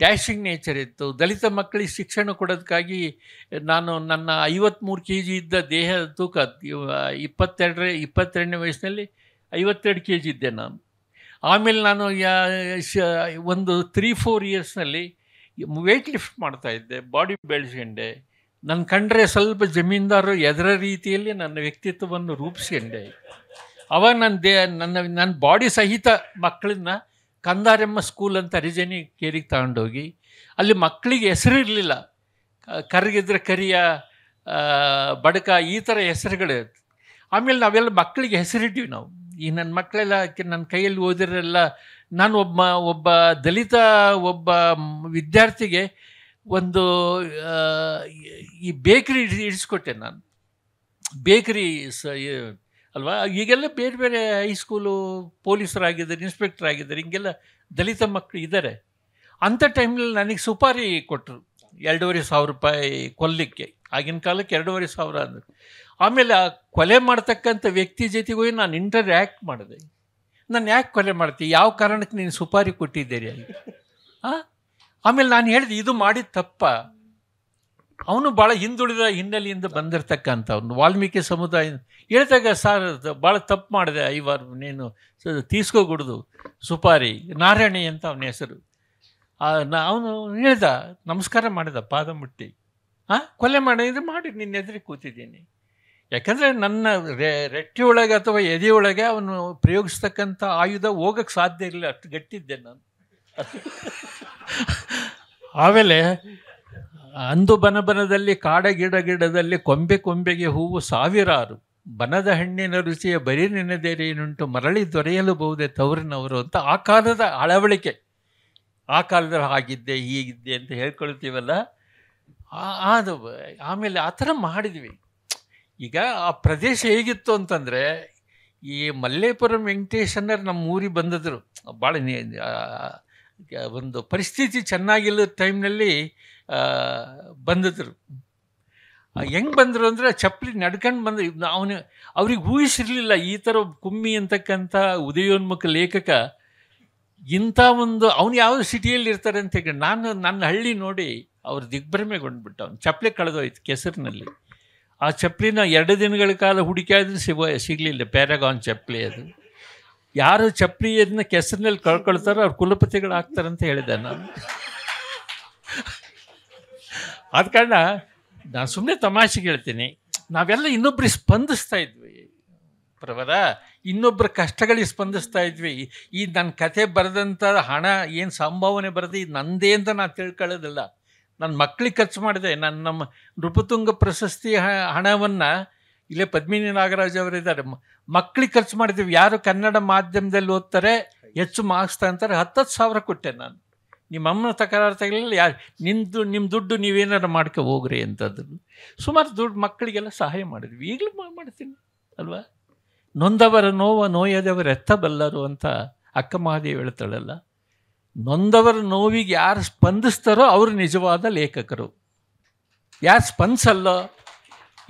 ಡ್ಯಾಶಿಂಗ್ ನೇಚರ್ ಇತ್ತು. ದಲಿತ ಮಕ್ಕಳಿಗೆ ಶಿಕ್ಷಣ ಕೊಡೋದಕ್ಕಾಗಿ ನಾನು ನನ್ನ 53 kg ಇದ್ದ ದೇಹದ ತೂಕ 22ನೇ ವಯಸ್ಸಿನಲ್ಲಿ 52 kg ಇದ್ದೆ ನಾನು. ಆಮೇಲೆ ನಾನು ಒಂದು 3-4 ಇಯರ್ಸ್ನಲ್ಲಿ ವೆಯ್ಟ್ ಲಿಫ್ಟ್ ಮಾಡ್ತಾಯಿದ್ದೆ, ಬಾಡಿ ಬೆಳೆಸ್ಕೊಂಡೆ. ನನ್ನ ಕಂಡ್ರೆ ಸ್ವಲ್ಪ ಜಮೀನ್ದಾರರು ಎದರ ರೀತಿಯಲ್ಲಿ ನನ್ನ ವ್ಯಕ್ತಿತ್ವವನ್ನು ರೂಪಿಸ್ಕೊಂಡೆ. ಅವಾಗ ನನ್ನ ಬಾಡಿ ಸಹಿತ ಮಕ್ಕಳನ್ನ ಕಂದಾರಮ್ಮ ಸ್ಕೂಲ್ ಅಂತ ಹರಿಜನಿ ಕೇರಿಗೆ ತಗೊಂಡೋಗಿ, ಅಲ್ಲಿ ಮಕ್ಕಳಿಗೆ ಹೆಸರು ಇರಲಿಲ್ಲ. ಕರಗಿದ್ರೆ ಕರಿಯ, ಬಡಕ, ಈ ಥರ ಹೆಸರುಗಳು. ಆಮೇಲೆ ನಾವೆಲ್ಲ ಮಕ್ಕಳಿಗೆ ಹೆಸರಿಟ್ಟಿವಿ ನಾವು. ಈ ನನ್ನ ಮಕ್ಕಳೆಲ್ಲ ನನ್ನ ಕೈಯಲ್ಲಿ ಓದಿರೆಲ್ಲ. ನಾನು ಒಬ್ಬ ದಲಿತ ವಿದ್ಯಾರ್ಥಿಗೆ ಒಂದು ಈ ಬೇಕ್ರಿ ಇಡಿಸ್ಕೊಟ್ಟೆ ನಾನು. ಬೇಕ್ರಿ ಅಲ್ವಾ, ಈಗೆಲ್ಲ ಬೇರೆ ಬೇರೆ ಹೈಸ್ಕೂಲು ಪೊಲೀಸರಾಗಿದ್ದಾರೆ, ಇನ್ಸ್ಪೆಕ್ಟರ್ ಆಗಿದ್ದಾರೆ, ಹಿಂಗೆಲ್ಲ ದಲಿತ ಮಕ್ಕಳು ಇದ್ದಾರೆ. ಅಂಥ ಟೈಮ್ನಲ್ಲಿ ನನಗೆ ಸುಪಾರಿ ಕೊಟ್ಟರು, 2,500 ರೂಪಾಯಿ ಕೊಲ್ಲಿಕ್ಕೆ. ಆಗಿನ ಕಾಲಕ್ಕೆ 2,500 ಅಂದರು. ಆಮೇಲೆ ಆ ಕೊಲೆ ಮಾಡ್ತಕ್ಕಂಥ ವ್ಯಕ್ತಿ ಜೊತೆಗೆ ಹೋಗಿ ನಾನು ಇಂಟರ್ಯಾಕ್ಟ್ ಮಾಡಿದೆ. ನಾನು ಯಾಕೆ ಕೊಲೆ ಮಾಡ್ತೀನಿ, ಯಾವ ಕಾರಣಕ್ಕೆ ನೀನು ಸುಪಾರಿ ಕೊಟ್ಟಿದ್ದೀರಿ ಅಲ್ಲಿ? ಆಮೇಲೆ ನಾನು ಹೇಳಿದೆ, ಇದು ಮಾಡಿದ ತಪ್ಪ. ಅವನು ಭಾಳ ಹಿಂದುಳಿದ ಹಿನ್ನೆಲೆಯಿಂದ ಬಂದಿರತಕ್ಕಂಥವ್ನು, ವಾಲ್ಮೀಕಿ ಸಮುದಾಯ. ಹೇಳಿದಾಗ, ಸರ್ ಭಾಳ ತಪ್ಪು ಮಾಡಿದೆ, ಐವಾರು ನೀನು ತೀಸ್ಕೋಗುಡ್ದು ಸುಪಾರಿ, ನಾರಾಯಣಿ ಅಂತ ಅವನ ಹೆಸರು. ಅವನು ಹೇಳ್ದ, ನಮಸ್ಕಾರ ಮಾಡಿದ, ಪಾದ ಮುಟ್ಟಿ. ಕೊಲೆ ಮಾಡಿದ್ರೆ ಮಾಡಿ, ನಿನ್ನ ಎದುರಿಗೆ ಕೂತಿದ್ದೀನಿ. ಯಾಕಂದರೆ ನನ್ನ ರೆಟ್ಟಿಯೊಳಗೆ ಅಥವಾ ಎದೆಯೊಳಗೆ ಅವನು ಪ್ರಯೋಗಿಸ್ತಕ್ಕಂಥ ಆಯುಧ ಹೋಗಕ್ಕೆ ಸಾಧ್ಯ ಇರಲಿಲ್ಲ, ಅಷ್ಟು ಗಟ್ಟಿದ್ದೆ ನಾನು. ಆಮೇಲೆ ಅಂದು ಬನದಲ್ಲಿ ಕಾಡ ಗಿಡದಲ್ಲಿ ಕೊಂಬೆಗೆ ಹೂವು ಸಾವಿರಾರು, ಬನದ ಹಣ್ಣಿನ ರುಚಿಯ ಬರೀ ನೆನೆದೇರೇನುಂಟು, ಮರಳಿ ದೊರೆಯಲಬಹುದೇ ತವರಿನವರು ಅಂತ ಆ ಕಾಲದ ಅಳವಳಿಕೆ. ಆ ಕಾಲದಲ್ಲಿ ಹಾಗಿದ್ದೆ ಹೀಗಿದ್ದೆ ಅಂತ ಹೇಳ್ಕೊಳ್ತೀವಲ್ಲ, ಅದು ಆಮೇಲೆ ಆ ಥರ ಮಾಡಿದ್ವಿ. ಈಗ ಆ ಪ್ರದೇಶ ಹೇಗಿತ್ತು ಅಂತಂದರೆ, ಈ ಮಲ್ಲೇಪುರಂ ವೆಂಕಟೇಶಣ್ಣರು ನಮ್ಮ ಊರಿಗೆ ಬಂದಿದ್ರು. ಭಾಳ ಒಂದು ಪರಿಸ್ಥಿತಿ ಚೆನ್ನಾಗಿಲ್ಲದ ಟೈಮ್ನಲ್ಲಿ ಬಂದಿದ್ರು. ಹೆಂಗೆ ಬಂದರು ಅಂದರೆ, ಚಪ್ಪಲಿ ನಡ್ಕೊಂಡು ಬಂದು ಅವ್ರಿಗೆ ಊಹಿಸಿರಲಿಲ್ಲ ಈ ಥರ ಕುಮ್ಮಿ ಅಂತಕ್ಕಂಥ ಉದಯೋನ್ಮುಖ ಲೇಖಕ ಇಂಥ ಒಂದು, ಅವನು ಯಾವ ಸಿಟಿಯಲ್ಲಿ ಇರ್ತಾರೆ ಅಂತ ಹೇಳಿ. ನಾನು ನನ್ನ ಹಳ್ಳಿ ನೋಡಿ ಅವ್ರ ದಿಗ್ಭ್ರಮೆಗೊಂಡ್ಬಿಟ್ಟು, ಅವ್ನು ಚಪ್ಪಲಿ ಕಳೆದೋಯ್ತು ಕೆಸರಿನಲ್ಲಿ. ಆ ಚಪ್ಪಲಿನ 2 ದಿನಗಳ ಕಾಲ ಹುಡುಕಾದ್ರೂ ಸಿಗಲಿಲ್ಲ. ಪ್ಯಾರಾಗಾನ್ ಚಪ್ಪಲಿ ಅದು. ಯಾರು ಚಪ್ಪಲಿಯನ್ನು ಕೆಸರಿನಲ್ಲಿ ಕಳ್ಕೊಳ್ತಾರೋ ಅವ್ರು ಕುಲಪತಿಗಳು ಆಗ್ತಾರಂತ ಹೇಳಿದೆ ನಾನು. ಆದ ಕಾರಣ ನಾನು ಸುಮ್ಮನೆ ತಮಾಷೆಗೆ ಹೇಳ್ತೀನಿ, ನಾವೆಲ್ಲ ಇನ್ನೊಬ್ಬರಿಗೆ ಸ್ಪಂದಿಸ್ತಾ ಇದ್ವಿ ಪ್ರವರ, ಇನ್ನೊಬ್ಬರ ಕಷ್ಟಗಳಿಗೆ ಸ್ಪಂದಿಸ್ತಾ ಇದ್ವಿ. ಈ ನನ್ನ ಕತೆ ಬರೆದಂಥ ಹಣ ಏನು ಸಂಭಾವನೆ ಬರೆದು ಇದು ನಂದೇ ಅಂತ ನಾನು ತಿಳ್ಕೊಳ್ಳೋದಿಲ್ಲ. ನನ್ನ ಮಕ್ಕಳಿಗೆ ಖರ್ಚು ಮಾಡಿದೆ. ನಮ್ಮ ನೃಪತುಂಗ ಪ್ರಶಸ್ತಿ ಹಣವನ್ನು ಇಲ್ಲೇ ಪದ್ಮಿನಿ ನಾಗರಾಜ್ ಅವರಿದ್ದಾರೆ, ಮಕ್ಕಳಿಗೆ ಖರ್ಚು ಮಾಡಿದ್ದೀವಿ. ಯಾರು ಕನ್ನಡ ಮಾಧ್ಯಮದಲ್ಲಿ ಓದ್ತಾರೆ ಹೆಚ್ಚು ಮಾರ್ಕ್ಸ್ ತಗೊಂತಾರೆ, 10,000 ಕೊಟ್ಟೆ ನಾನು. ನಿಮ್ಮ ಅಮ್ಮನ ತಕರಾರು ತಗಲಿಲ್ಲ, ಯಾರು ನಿಮ್ಮ ದುಡ್ಡು ನೀವೇನಾರು ಮಾಡ್ಕೊ ಹೋಗ್ರಿ ಅಂತಂದ್ರು. ಸುಮಾರು ದುಡ್ಡು ಮಕ್ಕಳಿಗೆಲ್ಲ ಸಹಾಯ ಮಾಡಿದ್ವಿ. ಈಗಲೂ ಮಾಡ್ತೀನಿ ಅಲ್ವಾ. ನೊಂದವರ ನೋಯದವರು ಎತ್ತಬಲ್ಲರು ಅಂತ ಅಕ್ಕ ಮಹಾದೇವಿ ಹೇಳ್ತಾಳಲ್ಲ. ನೊಂದವರ ನೋವಿಗೆ ಯಾರು ಸ್ಪಂದಿಸ್ತಾರೋ ಅವರು ನಿಜವಾದ ಲೇಖಕರು. ಯಾರು ಸ್ಪಂದಿಸಲ್ಲೋ,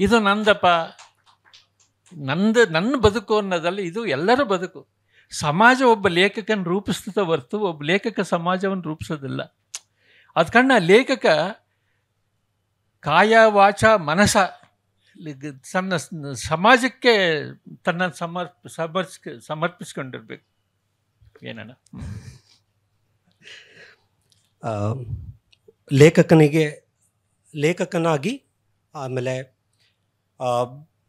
ಇದು ನಂದಪ್ಪ, ನನ್ನ ಬದುಕು ಅನ್ನೋದಲ್ಲ, ಇದು ಎಲ್ಲರ ಬದುಕು. ಸಮಾಜ ಒಬ್ಬ ಲೇಖಕನ ರೂಪಿಸ್ತದ ಹೊರತು ಒಬ್ಬ ಲೇಖಕ ಸಮಾಜವನ್ನು ರೂಪಿಸೋದಿಲ್ಲ. ಅದ ಕಾರಣ ಲೇಖಕ ಕಾಯ ವಾಚ ಮನಸ ತನ್ನ ಸಮಾಜಕ್ಕೆ ತನ್ನ ಸಮರ್ಪಿಸ್ಕೊಂಡಿರ್ಬೇಕು. ಏನಣ್ಣ, ಲೇಖಕನಾಗಿ ಆಮೇಲೆ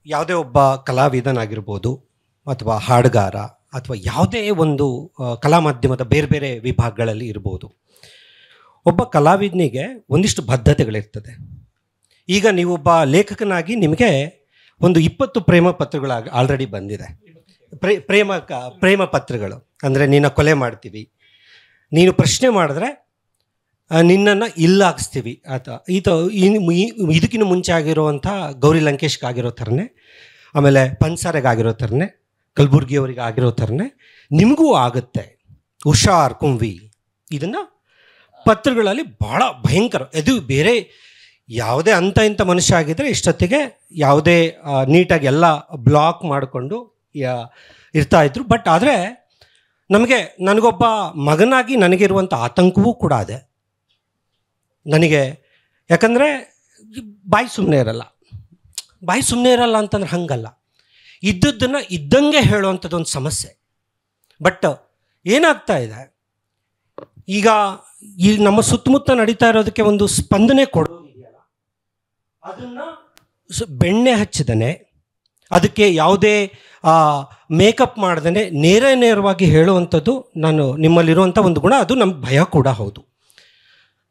ಯಾವುದೇ ಒಬ್ಬ ಕಲಾವಿದನಾಗಿರ್ಬೋದು ಅಥವಾ ಹಾಡುಗಾರ ಅಥವಾ ಯಾವುದೇ ಒಂದು ಕಲಾ ಮಾಧ್ಯಮದ ಬೇರೆ ಬೇರೆ ವಿಭಾಗಗಳಲ್ಲಿ ಇರ್ಬೋದು, ಒಬ್ಬ ಕಲಾವಿದನಿಗೆ ಒಂದಿಷ್ಟು ಬದ್ಧತೆಗಳಿರ್ತದೆ. ಈಗ ನೀವೊಬ್ಬ ಲೇಖಕನಾಗಿ ನಿಮಗೆ ಒಂದು 20 ಪ್ರೇಮ ಪತ್ರಗಳು ಆಲ್ರೆಡಿ ಬಂದಿದೆ. ಪ್ರೇಮ ಪತ್ರಗಳು ಅಂದರೆ, ನಿನ್ನ ಕೊಲೆ ಮಾಡ್ತೀವಿ, ನೀನು ಪ್ರಶ್ನೆ ಮಾಡಿದ್ರೆ ನಿನ್ನನ್ನು ಇಲ್ಲಾಗಿಸ್ತೀವಿ, ಅಥವಾ ಇದಕ್ಕಿಂತ ಮುಂಚೆ ಆಗಿರೋವಂಥ ಗೌರಿ ಲಂಕೇಶ್ಗೆ ಆಗಿರೋ ಥರನೇ, ಆಮೇಲೆ ಪನ್ಸಾರೆಗೆ ಆಗಿರೋ ಥರನೇ, ಕಲಬುರ್ಗಿಯವರಿಗೆ ಆಗಿರೋ ಥರನೇ ನಿಮಗೂ ಆಗುತ್ತೆ, ಹುಷಾರ್ ಕುಂವಿ. ಇದನ್ನು ಪತ್ರಗಳಲ್ಲಿ ಭಾಳ ಭಯಂಕರ. ಇದು ಬೇರೆ ಯಾವುದೇ ಇಂಥ ಮನುಷ್ಯ ಆಗಿದ್ದರೆ ಇಷ್ಟೊತ್ತಿಗೆ ಯಾವುದೇ ನೀಟಾಗಿ ಎಲ್ಲ ಬ್ಲಾಕ್ ಮಾಡಿಕೊಂಡು ಇರ್ತಾಯಿದ್ರು. ಬಟ್ ಆದರೆ ನನಗೊಬ್ಬ ಮಗನಾಗಿ ನನಗಿರುವಂಥ ಆತಂಕವೂ ಕೂಡ ಇದೆ ನನಗೆ. ಯಾಕಂದರೆ ಬಾಯಿ ಸುಮ್ಮನೆ ಇರಲ್ಲ ಅಂತಂದ್ರೆ ಹಂಗಲ್ಲ, ಇದ್ದದ್ದನ್ನು ಇದ್ದಂಗೆ ಹೇಳುವಂಥದ್ದೊಂದು ಸಮಸ್ಯೆ. ಬಟ್ ಏನಾಗ್ತಾ ಇದೆ ಈಗ, ಈ ನಮ್ಮ ಸುತ್ತಮುತ್ತ ನಡೀತಾ ಇರೋದಕ್ಕೆ ಒಂದು ಸ್ಪಂದನೆ ಕೊಡೋದಿದೆಯಲ್ಲ, ಅದನ್ನು ಬೆಣ್ಣೆ ಹಚ್ಚಿದನೆ, ಅದಕ್ಕೆ ಯಾವುದೇ ಮೇಕಪ್ ಮಾಡ್ದೇ ನೇರವಾಗಿ ಹೇಳುವಂಥದ್ದು ನಿಮ್ಮಲ್ಲಿರುವಂಥ ಒಂದು ಗುಣ. ಅದು ನಮ್ಗೆ ಭಯ ಕೂಡ ಹೌದು.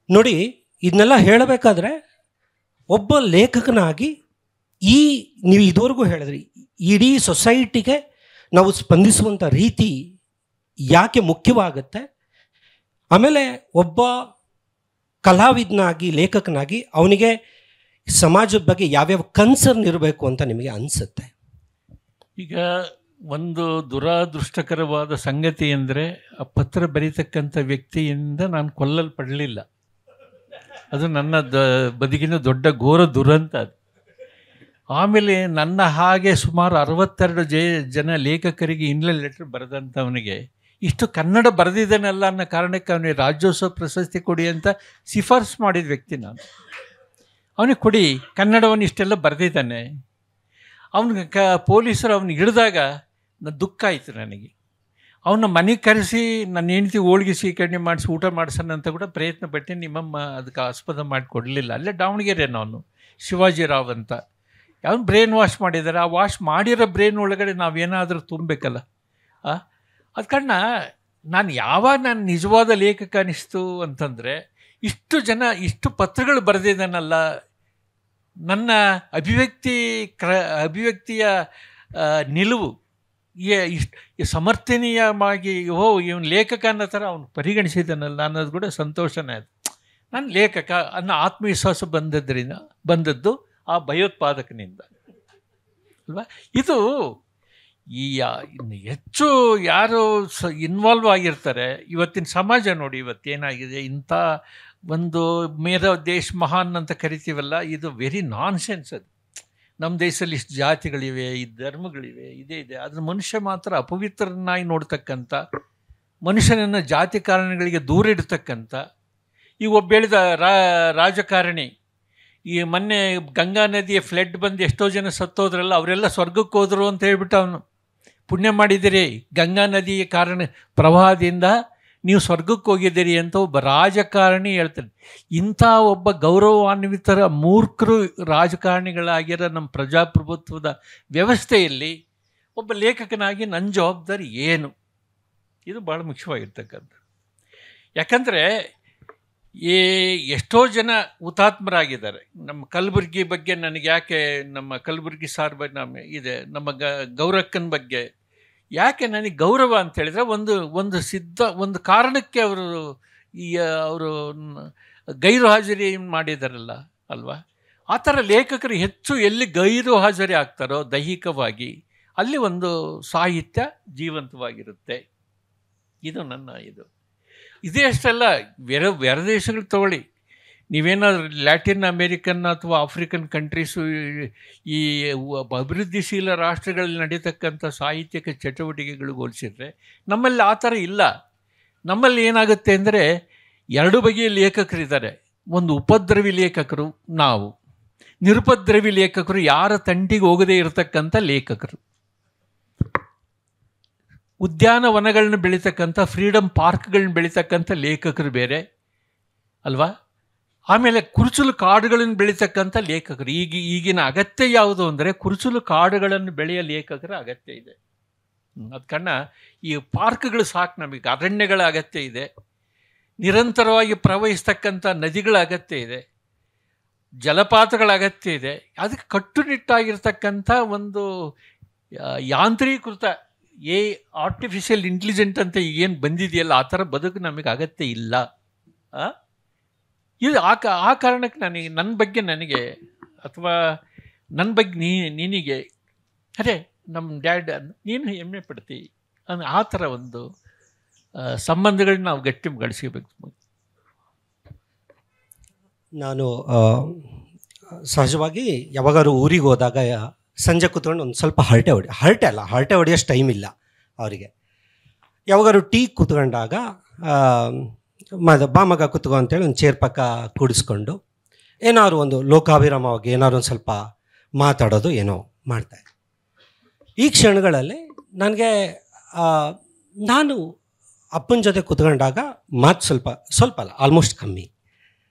ನೋಡಿ, ಇದನ್ನೆಲ್ಲ ಹೇಳಬೇಕಾದ್ರೆ ಒಬ್ಬ ಲೇಖಕನಾಗಿ ನೀವು ಇದುವರೆಗೂ ಹೇಳಿದ್ರಿ, ಇಡೀ ಸೊಸೈಟಿಗೆ ನಾವು ಸ್ಪಂದಿಸುವಂಥ ರೀತಿ ಯಾಕೆ ಮುಖ್ಯವಾಗುತ್ತೆ, ಆಮೇಲೆ ಒಬ್ಬ ಕಲಾವಿದನಾಗಿ ಲೇಖಕನಾಗಿ ಅವನಿಗೆ ಸಮಾಜದ ಬಗ್ಗೆ ಯಾವ್ಯಾವ ಕನ್ಸರ್ನ್ ಇರಬೇಕು ಅಂತ ನಿಮಗೆ ಅನಿಸುತ್ತೆ? ಈಗ ಒಂದು ದುರಾದೃಷ್ಟಕರವಾದ ಸಂಗತಿ ಅಂದರೆ ಆ ಪತ್ರ ಬರೀತಕ್ಕಂಥ ವ್ಯಕ್ತಿಯಿಂದ ನಾನು ಕೊಲ್ಲಲ್ಪಡಲಿಲ್ಲ. ಅದು ನನ್ನ ಬದುಕಿನ ದೊಡ್ಡ ಘೋರ ದುರಂತ ಅದು. ಆಮೇಲೆ ನನ್ನ ಹಾಗೆ ಸುಮಾರು 62 ಜನ ಲೇಖಕರಿಗೆ ಇನ್ಲೈನ್ ಲೆಟರ್ ಬರೆದಂಥವನಿಗೆ ಇಷ್ಟು ಕನ್ನಡ ಬರೆದಿದ್ದಾನಲ್ಲ ಅನ್ನೋ ಕಾರಣಕ್ಕೆ ಅವನಿಗೆ ರಾಜ್ಯೋತ್ಸವ ಪ್ರಶಸ್ತಿ ಕೊಡಿ ಅಂತ ಶಿಫಾರಸು ಮಾಡಿದ ವ್ಯಕ್ತಿ ನಾನು. ಅವನಿಗೆ ಕೊಡಿ, ಕನ್ನಡವನ್ನು ಇಷ್ಟೆಲ್ಲ ಬರೆದಿದ್ದಾನೆ. ಅವನಿಗೆ ಪೊಲೀಸರು ಅವನಿಗೆ ಹಿಡಿದಾಗ ದುಃಖ ಆಯಿತು ನನಗೆ. ಅವನ್ನ ಮನೆಗೆ ಕರೆಸಿ ನನ್ನ ಹೆಂಡತಿ ಹೋಳಿಗೆ ಸ್ವೀಕರಣೆ ಮಾಡಿಸಿ ಊಟ ಮಾಡಿಸೋಣ ಅಂತ ಕೂಡ ಪ್ರಯತ್ನ ಪಟ್ಟೆ. ನಿಮ್ಮಮ್ಮ ಅದಕ್ಕೆ ಆಸ್ಪದ ಮಾಡಿಕೊಡಲಿಲ್ಲ. ಅಲ್ಲೇ ದಾವಣಗೆರೆ ನಾನು ಶಿವಾಜಿರಾವ್ ಅಂತ ಅವನು ಬ್ರೈನ್ ವಾಶ್ ಮಾಡಿದ್ದಾರೆ. ಆ ವಾಶ್ ಮಾಡಿರೋ ಬ್ರೈನ್ ಒಳಗಡೆ ನಾವೇನಾದರೂ ತುಂಬಬೇಕಲ್ಲ. ಅದು ಕಾರಣ ನಾನು ಯಾವಾಗ ನಾನು ನಿಜವಾದ ಲೇಖಕ ಅನ್ನಿಸ್ತು ಅಂತಂದರೆ ಇಷ್ಟು ಪತ್ರಗಳು ಬರೆದಿದ್ದಾನಲ್ಲ, ನನ್ನ ಅಭಿವ್ಯಕ್ತಿಯ ನಿಲುವು ಸಮರ್ಥನೀಯವಾಗಿ ಇವನು ಲೇಖಕ ಅನ್ನೋ ಥರ ಅವನು ಪರಿಗಣಿಸಿದ್ದಾನಲ್ಲ ಅನ್ನೋದು ಕೂಡ ಸಂತೋಷನೇ ಅದು. ನಾನು ಲೇಖಕ ಅನ್ನೋ ಆತ್ಮವಿಶ್ವಾಸ ಬಂದದ್ದು ಆ ಭಯೋತ್ಪಾದಕನಿಂದ ಅಲ್ವಾ. ಇದು ಹೆಚ್ಚು ಯಾರು ಇನ್ವಾಲ್ವ್ ಆಗಿರ್ತಾರೆ. ಇವತ್ತಿನ ಸಮಾಜ ನೋಡಿ ಇವತ್ತೇನಾಗಿದೆ, ಇಂಥ ಒಂದು ಮೇರಾ ದೇಶ್ ಮಹಾನ್ ಅಂತ ಕರಿತೀವಲ್ಲ, ಇದು ವೆರಿ ನಾನ್ಸೆನ್ಸ್. ಅದು ನಮ್ಮ ದೇಶದಲ್ಲಿ ಇಷ್ಟು ಜಾತಿಗಳಿವೆ, ಈ ಧರ್ಮಗಳಿವೆ, ಇದೆ. ಅದ್ರ ಮನುಷ್ಯ ಮಾತ್ರ ಅಪವಿತ್ರನಾಗಿ ನೋಡ್ತಕ್ಕಂಥ, ಮನುಷ್ಯನನ್ನು ಜಾತಿ ಕಾರಣಗಳಿಗೆ ದೂರ ಇಡ್ತಕ್ಕಂಥ. ಈಗ ಒಬ್ಬ ಹೇಳಿದ ರಾಜಕಾರಣಿ, ಈ ಮೊನ್ನೆ ಗಂಗಾ ನದಿಯ ಫ್ಲಡ್ ಬಂದು ಎಷ್ಟೋ ಜನ ಸತ್ತೋದ್ರಲ್ಲ, ಅವರೆಲ್ಲ ಸ್ವರ್ಗಕ್ಕೆ ಹೋದರು ಅಂತ ಹೇಳ್ಬಿಟ್ಟು ಅವನು ಪುಣ್ಯ ಮಾಡಿದಿರಿ, ಗಂಗಾ ನದಿಯ ಪ್ರವಾಹದಿಂದ ನೀವು ಸ್ವರ್ಗಕ್ಕೆ ಹೋಗಿದ್ದೀರಿ ಅಂತ ಒಬ್ಬ ರಾಜಕಾರಣಿ ಹೇಳ್ತಾನೆ. ಇಂಥ ಒಬ್ಬ ಗೌರವಾನ್ವಿತರ ಮೂರ್ಖರು ರಾಜಕಾರಣಿಗಳಾಗಿರೋ ನಮ್ಮ ಪ್ರಜಾಪ್ರಭುತ್ವದ ವ್ಯವಸ್ಥೆಯಲ್ಲಿ ಒಬ್ಬ ಲೇಖಕನಾಗಿ ನನ್ನ ಜವಾಬ್ದಾರಿ ಏನು? ಇದು ಭಾಳ ಮುಖ್ಯವಾಗಿರ್ತಕ್ಕಂಥ. ಯಾಕಂದರೆ ಎಷ್ಟೋ ಜನ ಹುತಾತ್ಮರಾಗಿದ್ದಾರೆ. ನಮ್ಮ ಕಲಬುರ್ಗಿ ಬಗ್ಗೆ ನನಗೆ ಯಾಕೆ, ನಮ್ಮ ಕಲಬುರ್ಗಿ ಸಾರ್ ಬಗ್ಗೆ ಇದೆ, ನಮ್ಮ ಗೌರಕ್ಕನ ಬಗ್ಗೆ ಯಾಕೆ ನನಗೆ ಗೌರವ ಅಂತ ಹೇಳಿದರೆ, ಒಂದು ಕಾರಣಕ್ಕೆ ಅವರು ಗೈರು ಹಾಜರಿ ಮಾಡಿದಾರಲ್ಲ ಅಲ್ವಾ. ಆ ಥರ ಲೇಖಕರು ಹೆಚ್ಚು ಎಲ್ಲಿ ಗೈರು ಹಾಜರಿ ಆಗ್ತಾರೋ ದೈಹಿಕವಾಗಿ, ಅಲ್ಲಿ ಒಂದು ಸಾಹಿತ್ಯ ಜೀವಂತವಾಗಿರುತ್ತೆ. ಇದು ನನ್ನ ಇದೇ ಅಷ್ಟೆಲ್ಲ. ಬೇರೆ ದೇಶಗಳು ತಗೊಳ್ಳಿ, ನೀವೇನಾದರೂ ಲ್ಯಾಟಿನ್ ಅಮೇರಿಕನ್ ಅಥವಾ ಆಫ್ರಿಕನ್ ಕಂಟ್ರೀಸು, ಈ ಅಭಿವೃದ್ಧಿಶೀಲ ರಾಷ್ಟ್ರಗಳಲ್ಲಿ ನಡೀತಕ್ಕಂಥ ಸಾಹಿತ್ಯಕ ಚಟುವಟಿಕೆಗಳು ಹೋಲಿಸಿದ್ರೆ ನಮ್ಮಲ್ಲಿ ಆ ಥರ ಇಲ್ಲ. ನಮ್ಮಲ್ಲಿ ಏನಾಗುತ್ತೆ ಅಂದರೆ 2 ಬಗೆಯ ಲೇಖಕರಿದ್ದಾರೆ. ಒಂದು ಉಪದ್ರವಿ ಲೇಖಕರು, ನಾವು ನಿರುಪದ್ರವಿ ಲೇಖಕರು, ಯಾರ ತಂಟಿಗೆ ಹೋಗದೇ ಇರತಕ್ಕಂಥ ಲೇಖಕರು. ಉದ್ಯಾನವನಗಳನ್ನ ಬೆಳೀತಕ್ಕಂಥ, ಫ್ರೀಡಮ್ ಪಾರ್ಕ್ಗಳನ್ನ ಬೆಳೀತಕ್ಕಂಥ ಲೇಖಕರು ಬೇರೆ ಅಲ್ವಾ. ಆಮೇಲೆ ಕುರುಚಲು ಕಾಡುಗಳನ್ನು ಬೆಳೀತಕ್ಕಂಥ ಲೇಖಕರು. ಈಗಿನ ಅಗತ್ಯ ಯಾವುದು ಅಂದರೆ ಕುರುಚಲು ಕಾಡುಗಳನ್ನು ಬೆಳೆಯೋ ಲೇಖಕರ ಅಗತ್ಯ ಇದೆ. ಅದು ಕಾರಣ ಈ ಪಾರ್ಕ್ಗಳು ಸಾಕು ನಮಗೆ. ಅರಣ್ಯಗಳ ಅಗತ್ಯ ಇದೆ, ನಿರಂತರವಾಗಿ ಪ್ರವಹಿಸ್ತಕ್ಕಂಥ ನದಿಗಳ ಅಗತ್ಯ ಇದೆ, ಜಲಪಾತಗಳ ಅಗತ್ಯ ಇದೆ. ಅದಕ್ಕೆ ಕಟ್ಟುನಿಟ್ಟಾಗಿರ್ತಕ್ಕಂಥ ಒಂದು ಯಾಂತ್ರೀಕೃತ ಆರ್ಟಿಫಿಷಿಯಲ್ ಇಂಟೆಲಿಜೆಂಟ್ ಅಂತ ಏನು ಬಂದಿದೆಯಲ್ಲ, ಆ ಥರ ಬದುಕು ನಮಗೆ ಅಗತ್ಯ ಇಲ್ಲ. ಇದು ಆ ಕಾರಣಕ್ಕೆ ನನ್ನ ಬಗ್ಗೆ ನನಗೆ, ಅಥವಾ ನನ್ನ ಬಗ್ಗೆ ನಿನಗೆ, ಅರೆ ನಮ್ಮ ಡ್ಯಾಡ್ ನೀನು ಹೆಮ್ಮೆ ಪಡ್ತಿ ಅನ್ನೋ ಆ ಥರ ಒಂದು ಸಂಬಂಧಗಳನ್ನ ನಾವು ಗಟ್ಟಿಗೊಳಿಸಬೇಕು. ನಾನು ಸಹಜವಾಗಿ ಯಾವಾಗಾದ್ರು ಊರಿಗೆ ಹೋದಾಗ ಸಂಜೆ ಕೂತ್ಕೊಂಡು ಒಂದು ಸ್ವಲ್ಪ ಹರಟೆ ಹೊಡೆಯೋಷ್ಟು ಟೈಮ್ ಇಲ್ಲ ಅವರಿಗೆ. ಯಾವಾಗಾದ್ರು ಟೀ ಕೂತ್ಕೊಂಡಾಗ ಮಗ ಕೂತ್ಕೊ ಅಂತೇಳಿ ಒಂದು ಚೇರ್ ಪಕ್ಕ ಕೂಡಿಸ್ಕೊಂಡು ಏನಾದ್ರು ಒಂದು ಲೋಕಾಭಿರಾಮವಾಗಿ ಏನಾದ್ರು ಒಂದು ಸ್ವಲ್ಪ ಮಾತಾಡೋದು ಏನೋ ಮಾಡ್ತಾರೆ. ಈ ಕ್ಷಣಗಳಲ್ಲಿ ನನಗೆ ನಾನು ಅಪ್ಪನ ಜೊತೆ ಕೂತ್ಕೊಂಡಾಗ ಮಾತು ಸ್ವಲ್ಪ ಅಲ್ಲ, ಆಲ್ಮೋಸ್ಟ್ ಕಮ್ಮಿ.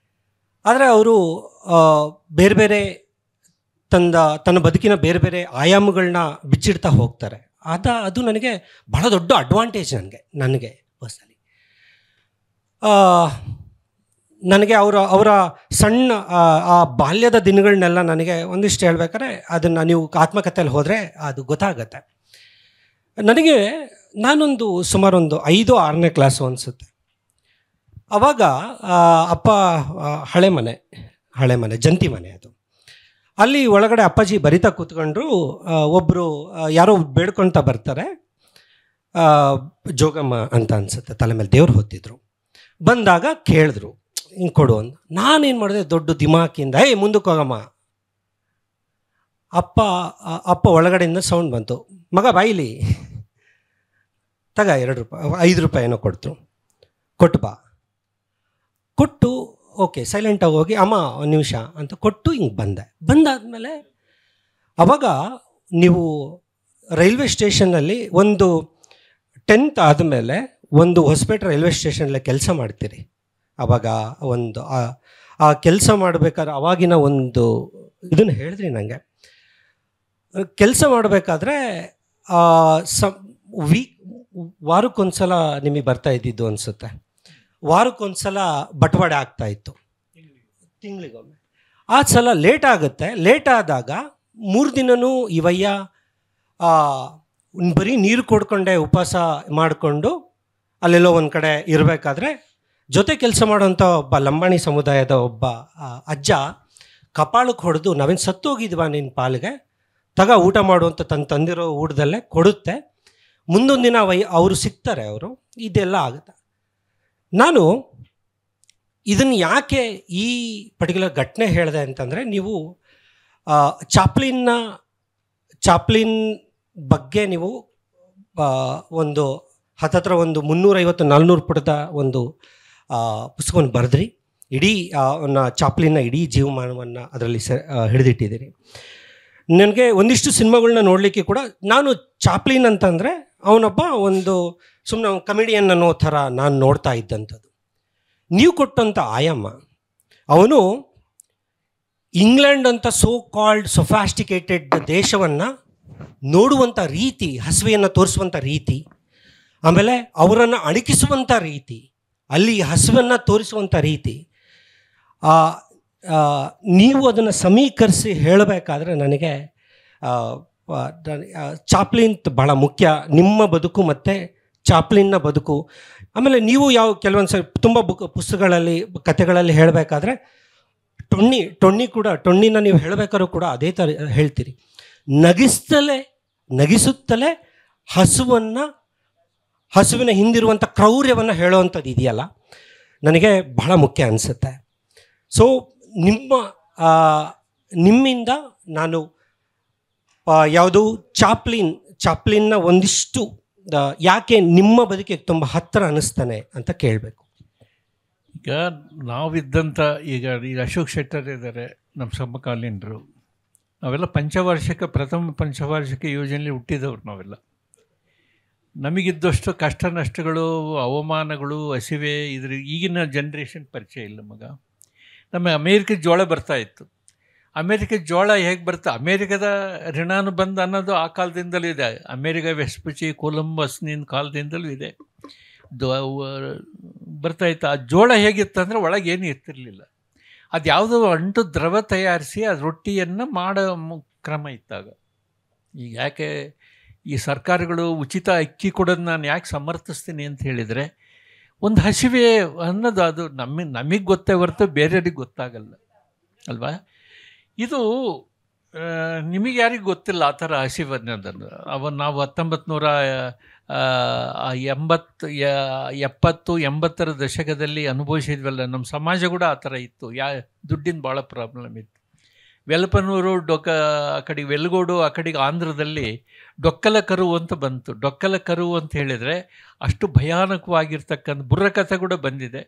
ಆದರೆ ಅವರು ಬೇರೆ ಬೇರೆ ತನ್ನ ಬದುಕಿನ ಬೇರೆ ಬೇರೆ ಆಯಾಮಗಳನ್ನ ಬಿಚ್ಚಿಡ್ತಾ ಹೋಗ್ತಾರೆ. ಅದು ನನಗೆ ಬಹಳ ದೊಡ್ಡ ಅಡ್ವಾಂಟೇಜ್ ನನಗೆ ಪರ್ಸನಲಿ. ನನಗೆ ಅವರ ಸಣ್ಣ ಆ ಬಾಲ್ಯದ ದಿನಗಳನ್ನೆಲ್ಲ ನನಗೆ ಒಂದಿಷ್ಟು ಹೇಳ್ಬೇಕಾದ್ರೆ ಅದನ್ನು ನೀವು ಆತ್ಮಕಥೆಯಲ್ಲಿ ಹೋದರೆ ಅದು ಗೊತ್ತಾಗತ್ತೆ ನನಗೆ. ಸುಮಾರು ಒಂದು 5-6ನೇ ಕ್ಲಾಸು ಅನಿಸುತ್ತೆ. ಆವಾಗ ಅಪ್ಪ ಹಳೆ ಮನೆ ಜಂತಿ ಮನೆ ಅದು. ಅಲ್ಲಿ ಒಳಗಡೆ ಅಪ್ಪಾಜಿ ಬರಿತಾ ಕೂತ್ಕೊಂಡ್ರು. ಒಬ್ಬರು ಯಾರೋ ಬೇಡ್ಕೊಳ್ತಾ ಬರ್ತಾರೆ, ಜೋಗಮ್ಮ ಅಂತ ಅನ್ಸುತ್ತೆ, ತಲೆ ಮೇಲೆ ದೇವ್ರು ಹೊತ್ತಿದ್ರು. ಬಂದಾಗ ಕೇಳಿದ್ರು ಹಿಂಗೆ ಕೊಡು ಅಂತ. ನಾನೇನು ಮಾಡಿದೆ, ದೊಡ್ಡ ದಿಮಾಕಿಂದ ಮುಂದಕ್ಕೆ ಹೋಗಮ್ಮ. ಅಪ್ಪ ಒಳಗಡೆಯಿಂದ ಸೌಂಡ್ ಬಂತು, ಮಗ ಬಾಯಿಲಿ ತಗ 2 ರೂಪಾಯಿ 5 ರೂಪಾಯಿ ಏನೋ ಕೊಡ್ತು. ಕೊಟ್ಟು ಬಾ. ಕೊಟ್ಟು ಓಕೆ ಸೈಲೆಂಟಾಗಿ ಹೋಗಿ ಅಮ್ಮ 1 ನಿಮಿಷ ಅಂತ ಕೊಟ್ಟು ಹಿಂಗೆ ಬಂದೆ. ಬಂದಾದಮೇಲೆ ಅವಾಗ ನೀವು ರೈಲ್ವೆ ಸ್ಟೇಷನ್ನಲ್ಲಿ ಒಂದು 10th ಆದಮೇಲೆ ಒಂದು ಹೊಸಪೇಟೆ ರೈಲ್ವೆ ಸ್ಟೇಷನಲ್ಲಿ ಕೆಲಸ ಮಾಡ್ತೀರಿ. ಆವಾಗ ಒಂದು ಆ ಕೆಲಸ ಮಾಡಬೇಕಾದ್ರೆ ಅವಾಗಿನ ಒಂದು ಇದನ್ನು ಹೇಳಿದ್ರಿ ನನಗೆ. ಕೆಲಸ ಮಾಡಬೇಕಾದ್ರೆ ವಾರಕ್ಕೊಂದ್ಸಲ ನಿಮಗೆ ಬರ್ತಾ ಇದ್ದಿದ್ದು ಅನಿಸುತ್ತೆ. ವಾರಕ್ಕೊಂದ್ಸಲ ಬಟವಾಡೆ ಆಗ್ತಾಯಿತ್ತು, ತಿಂಗಳಿಗೊಮ್ಮೆ. ಆ ಸಲ ಲೇಟ್ ಆಗುತ್ತೆ. ಲೇಟ್ ಆದಾಗ 3 ದಿನವೂ ಇವಯ್ಯ ಬರೀ ನೀರು ಕೊಡ್ಕೊಂಡೆ ಉಪವಾಸ ಮಾಡಿಕೊಂಡು ಅಲ್ಲೆಲ್ಲೋ ಒಂದು ಕಡೆ ಇರಬೇಕಾದ್ರೆ ಜೊತೆ ಕೆಲಸ ಮಾಡೋಂಥ ಒಬ್ಬ ಲಂಬಾಣಿ ಸಮುದಾಯದ ಒಬ್ಬ ಅಜ್ಜ ಕಪಾಳಕ್ಕೆ ಹೊಡೆದು, ನಾವೇನು ಸತ್ತೋಗಿದ್ವಾ ನಿನ್ನ ಪಾಲಿಗೆ, ತಗ ಊಟ ಮಾಡುವಂಥ ತಂದಿರೋ ಊಟದಲ್ಲೇ ಕೊಡುತ್ತೆ. ಮುಂದೊಂದು ದಿನ ಅವರು ಸಿಗ್ತಾರೆ. ಅವರು ಇದೆಲ್ಲ ಆಗುತ್ತೆ. ನಾನು ಇದನ್ನು ಯಾಕೆ ಈ ಪರ್ಟಿಕ್ಯುಲರ್ ಘಟನೆ ಹೇಳಿದೆ ಅಂತಂದರೆ, ನೀವು ಚಾಪ್ಲಿನ್ ಬಗ್ಗೆ ನೀವು ಒಂದು ಹತ್ತತ್ರ ಒಂದು 350-400 ಪುಟದ ಒಂದು ಪುಸ್ತಕವನ್ನು ಬರೆದ್ರಿ. ಇಡೀ ಚಾಪ್ಲಿನ್ನ ಇಡೀ ಜೀವಮಾನವನ್ನು ಅದರಲ್ಲಿ ಹಿಡಿದಿಟ್ಟಿದ್ದೀರಿ. ನನಗೆ ಒಂದಿಷ್ಟು ಸಿನಿಮಾಗಳನ್ನ ನೋಡಲಿಕ್ಕೆ ಕೂಡ, ನಾನು ಚಾಪ್ಲಿನ್ ಅಂತಂದರೆ ಅವನೊಬ್ಬ ಒಂದು ಸುಮ್ಮನೆ ಕಮಿಡಿಯನ್ ಅನ್ನೋ ಥರ ನಾನು ನೋಡ್ತಾ ಇದ್ದಂಥದ್ದು. ನೀವು ಕೊಟ್ಟಂಥ ಆಯಾಮ, ಅವನು ಇಂಗ್ಲೆಂಡ್ ಅಂತ ಸೋ ಕಾಲ್ಡ್ ಸೊಫಾಸ್ಟಿಕೇಟೆಡ್ ದೇಶವನ್ನು ನೋಡುವಂಥ ರೀತಿ, ಹಸಿವೆಯನ್ನು ತೋರಿಸುವಂಥ ರೀತಿ, ಆಮೇಲೆ ಅವರನ್ನು ಅಣಕಿಸುವಂಥ ರೀತಿ, ಅಲ್ಲಿ ಹಸಿವನ್ನು ತೋರಿಸುವಂಥ ರೀತಿ, ನೀವು ಅದನ್ನು ಸಮೀಕರಿಸಿ ಹೇಳಬೇಕಾದ್ರೆ ನನಗೆ ಚಾಪ್ಲಿನ್ ಭಾಳ ಮುಖ್ಯ. ನಿಮ್ಮ ಬದುಕು ಮತ್ತು ಚಾಪ್ಲಿನ್ನ ಬದುಕು. ಆಮೇಲೆ ನೀವು ಕೆಲವೊಂದು ಸರಿ ತುಂಬ ಪುಸ್ತಕಗಳಲ್ಲಿ ಕಥೆಗಳಲ್ಲಿ ಹೇಳಬೇಕಾದ್ರೆ ಟೊಣ್ಣಿನ ನೀವು ಹೇಳಬೇಕಾದ್ರೂ ಕೂಡ ಅದೇ ಥರ ಹೇಳ್ತೀರಿ. ನಗಿಸುತ್ತಲೇ ಹಸುವಿನ ಹಿಂದಿರುವಂಥ ಕ್ರೌರ್ಯವನ್ನು ಹೇಳುವಂಥದ್ದು ಇದೆಯಲ್ಲ, ನನಗೆ ಬಹಳ ಮುಖ್ಯ ಅನಿಸುತ್ತೆ. ಸೊ ನಿಮ್ಮಿಂದ ನಾನು ಯಾವುದು ಚಾಪ್ಲಿನ್ನ ಒಂದಿಷ್ಟು ಯಾಕೆ ನಿಮ್ಮ ಬದುಕಿಗೆ ತುಂಬ ಹತ್ತಿರ ಅನ್ನಿಸ್ತಾನೆ ಅಂತ ಕೇಳಬೇಕು. ಈಗ ನಾವಿದ್ದಂಥ ಈಗ ಅಶೋಕ್ ಶೆಟ್ಟರ್ ಇದ್ದಾರೆ, ನಮ್ಮ ಸಮಕಾಲೀನರು. ನಾವೆಲ್ಲ ಪ್ರಥಮ ಪಂಚವಾರ್ಷಿಕ ಯೋಜನೆಯಲ್ಲಿ ಹುಟ್ಟಿದವ್ರು ನಾವೆಲ್ಲ. ನಮಗಿದ್ದಷ್ಟು ಕಷ್ಟ ನಷ್ಟಗಳು, ಅವಮಾನಗಳು, ಹಸಿವೆ ಈಗಿನ ಜನ್ರೇಷನ್ ಪರಿಚಯ ಇಲ್ಲ ಮಗ. ನಮಗೆ ಅಮೇರಿಕದ ಜೋಳ ಬರ್ತಾಯಿತ್ತು. ಅಮೇರಿಕದ ಜೋಳ ಹೇಗೆ ಬರ್ತಾ, ಅಮೇರಿಕದ ಋಣಾನುಬಂಧ ಅನ್ನೋದು ಆ ಕಾಲದಿಂದಲೂ ಇದೆ. ಅಮೇರಿಕ ವೆಸ್ಪುಚಿ ಕೊಲಂಬಸ್ನಿನ ಕಾಲದಿಂದಲೂ ಇದೆ, ಬರ್ತಾಯಿತ್ತು. ಆ ಜೋಳ ಹೇಗಿತ್ತಂದರೆ ಒಳಗೇನು ಇರ್ತಿರಲಿಲ್ಲ. ಅದು ಯಾವುದೋ ಅಂಟು ದ್ರವ ತಯಾರಿಸಿ ಅದು ರೊಟ್ಟಿಯನ್ನು ಮಾಡೋ ಕ್ರಮ ಇತ್ತಾಗ. ಈಗ ಯಾಕೆ ಈ ಸರ್ಕಾರಗಳು ಉಚಿತ ಅಕ್ಕಿ ಕೊಡೋದು ನಾನು ಯಾಕೆ ಸಮರ್ಥಿಸ್ತೀನಿ ಅಂತ ಹೇಳಿದರೆ, ಒಂದು ಹಸಿವೆ ಅನ್ನೋದು ಅದು ನಮಗೆ ಗೊತ್ತೇ ಹೊರತು ಬೇರೆಯವ್ರಿಗೆ ಗೊತ್ತಾಗಲ್ಲ ಅಲ್ವಾ. ಇದು ನಿಮಗೆ ಯಾರಿಗೂ ಗೊತ್ತಿಲ್ಲ ಆ ಥರ ಹಸಿವು ಅನ್ನೋದನ್ನು. ನಾವು 1970-80 ದಶಕದಲ್ಲಿ ಅನುಭವಿಸಿದ್ವಲ್ಲ. ನಮ್ಮ ಸಮಾಜ ಕೂಡ ಆ ಥರ ಇತ್ತು. ದುಡ್ಡಿನ ಭಾಳ ಪ್ರಾಬ್ಲಮ್ ಇತ್ತು. ವೆಲಪನೂರು ಆ ಕಡೆಗೆ ವೆಲ್ಗೋಡು, ಆ ಕಡೆಗೆ ಆಂಧ್ರದಲ್ಲಿ ಡೊಕ್ಕಲ ಕರುವು ಅಂತ ಬಂತು. ಡೊಕ್ಕಲ ಕರುವು ಅಂತ ಹೇಳಿದರೆ ಅಷ್ಟು ಭಯಾನಕವಾಗಿರ್ತಕ್ಕಂಥ ಬುರ್ರಕಥೆ ಕೂಡ ಬಂದಿದೆ.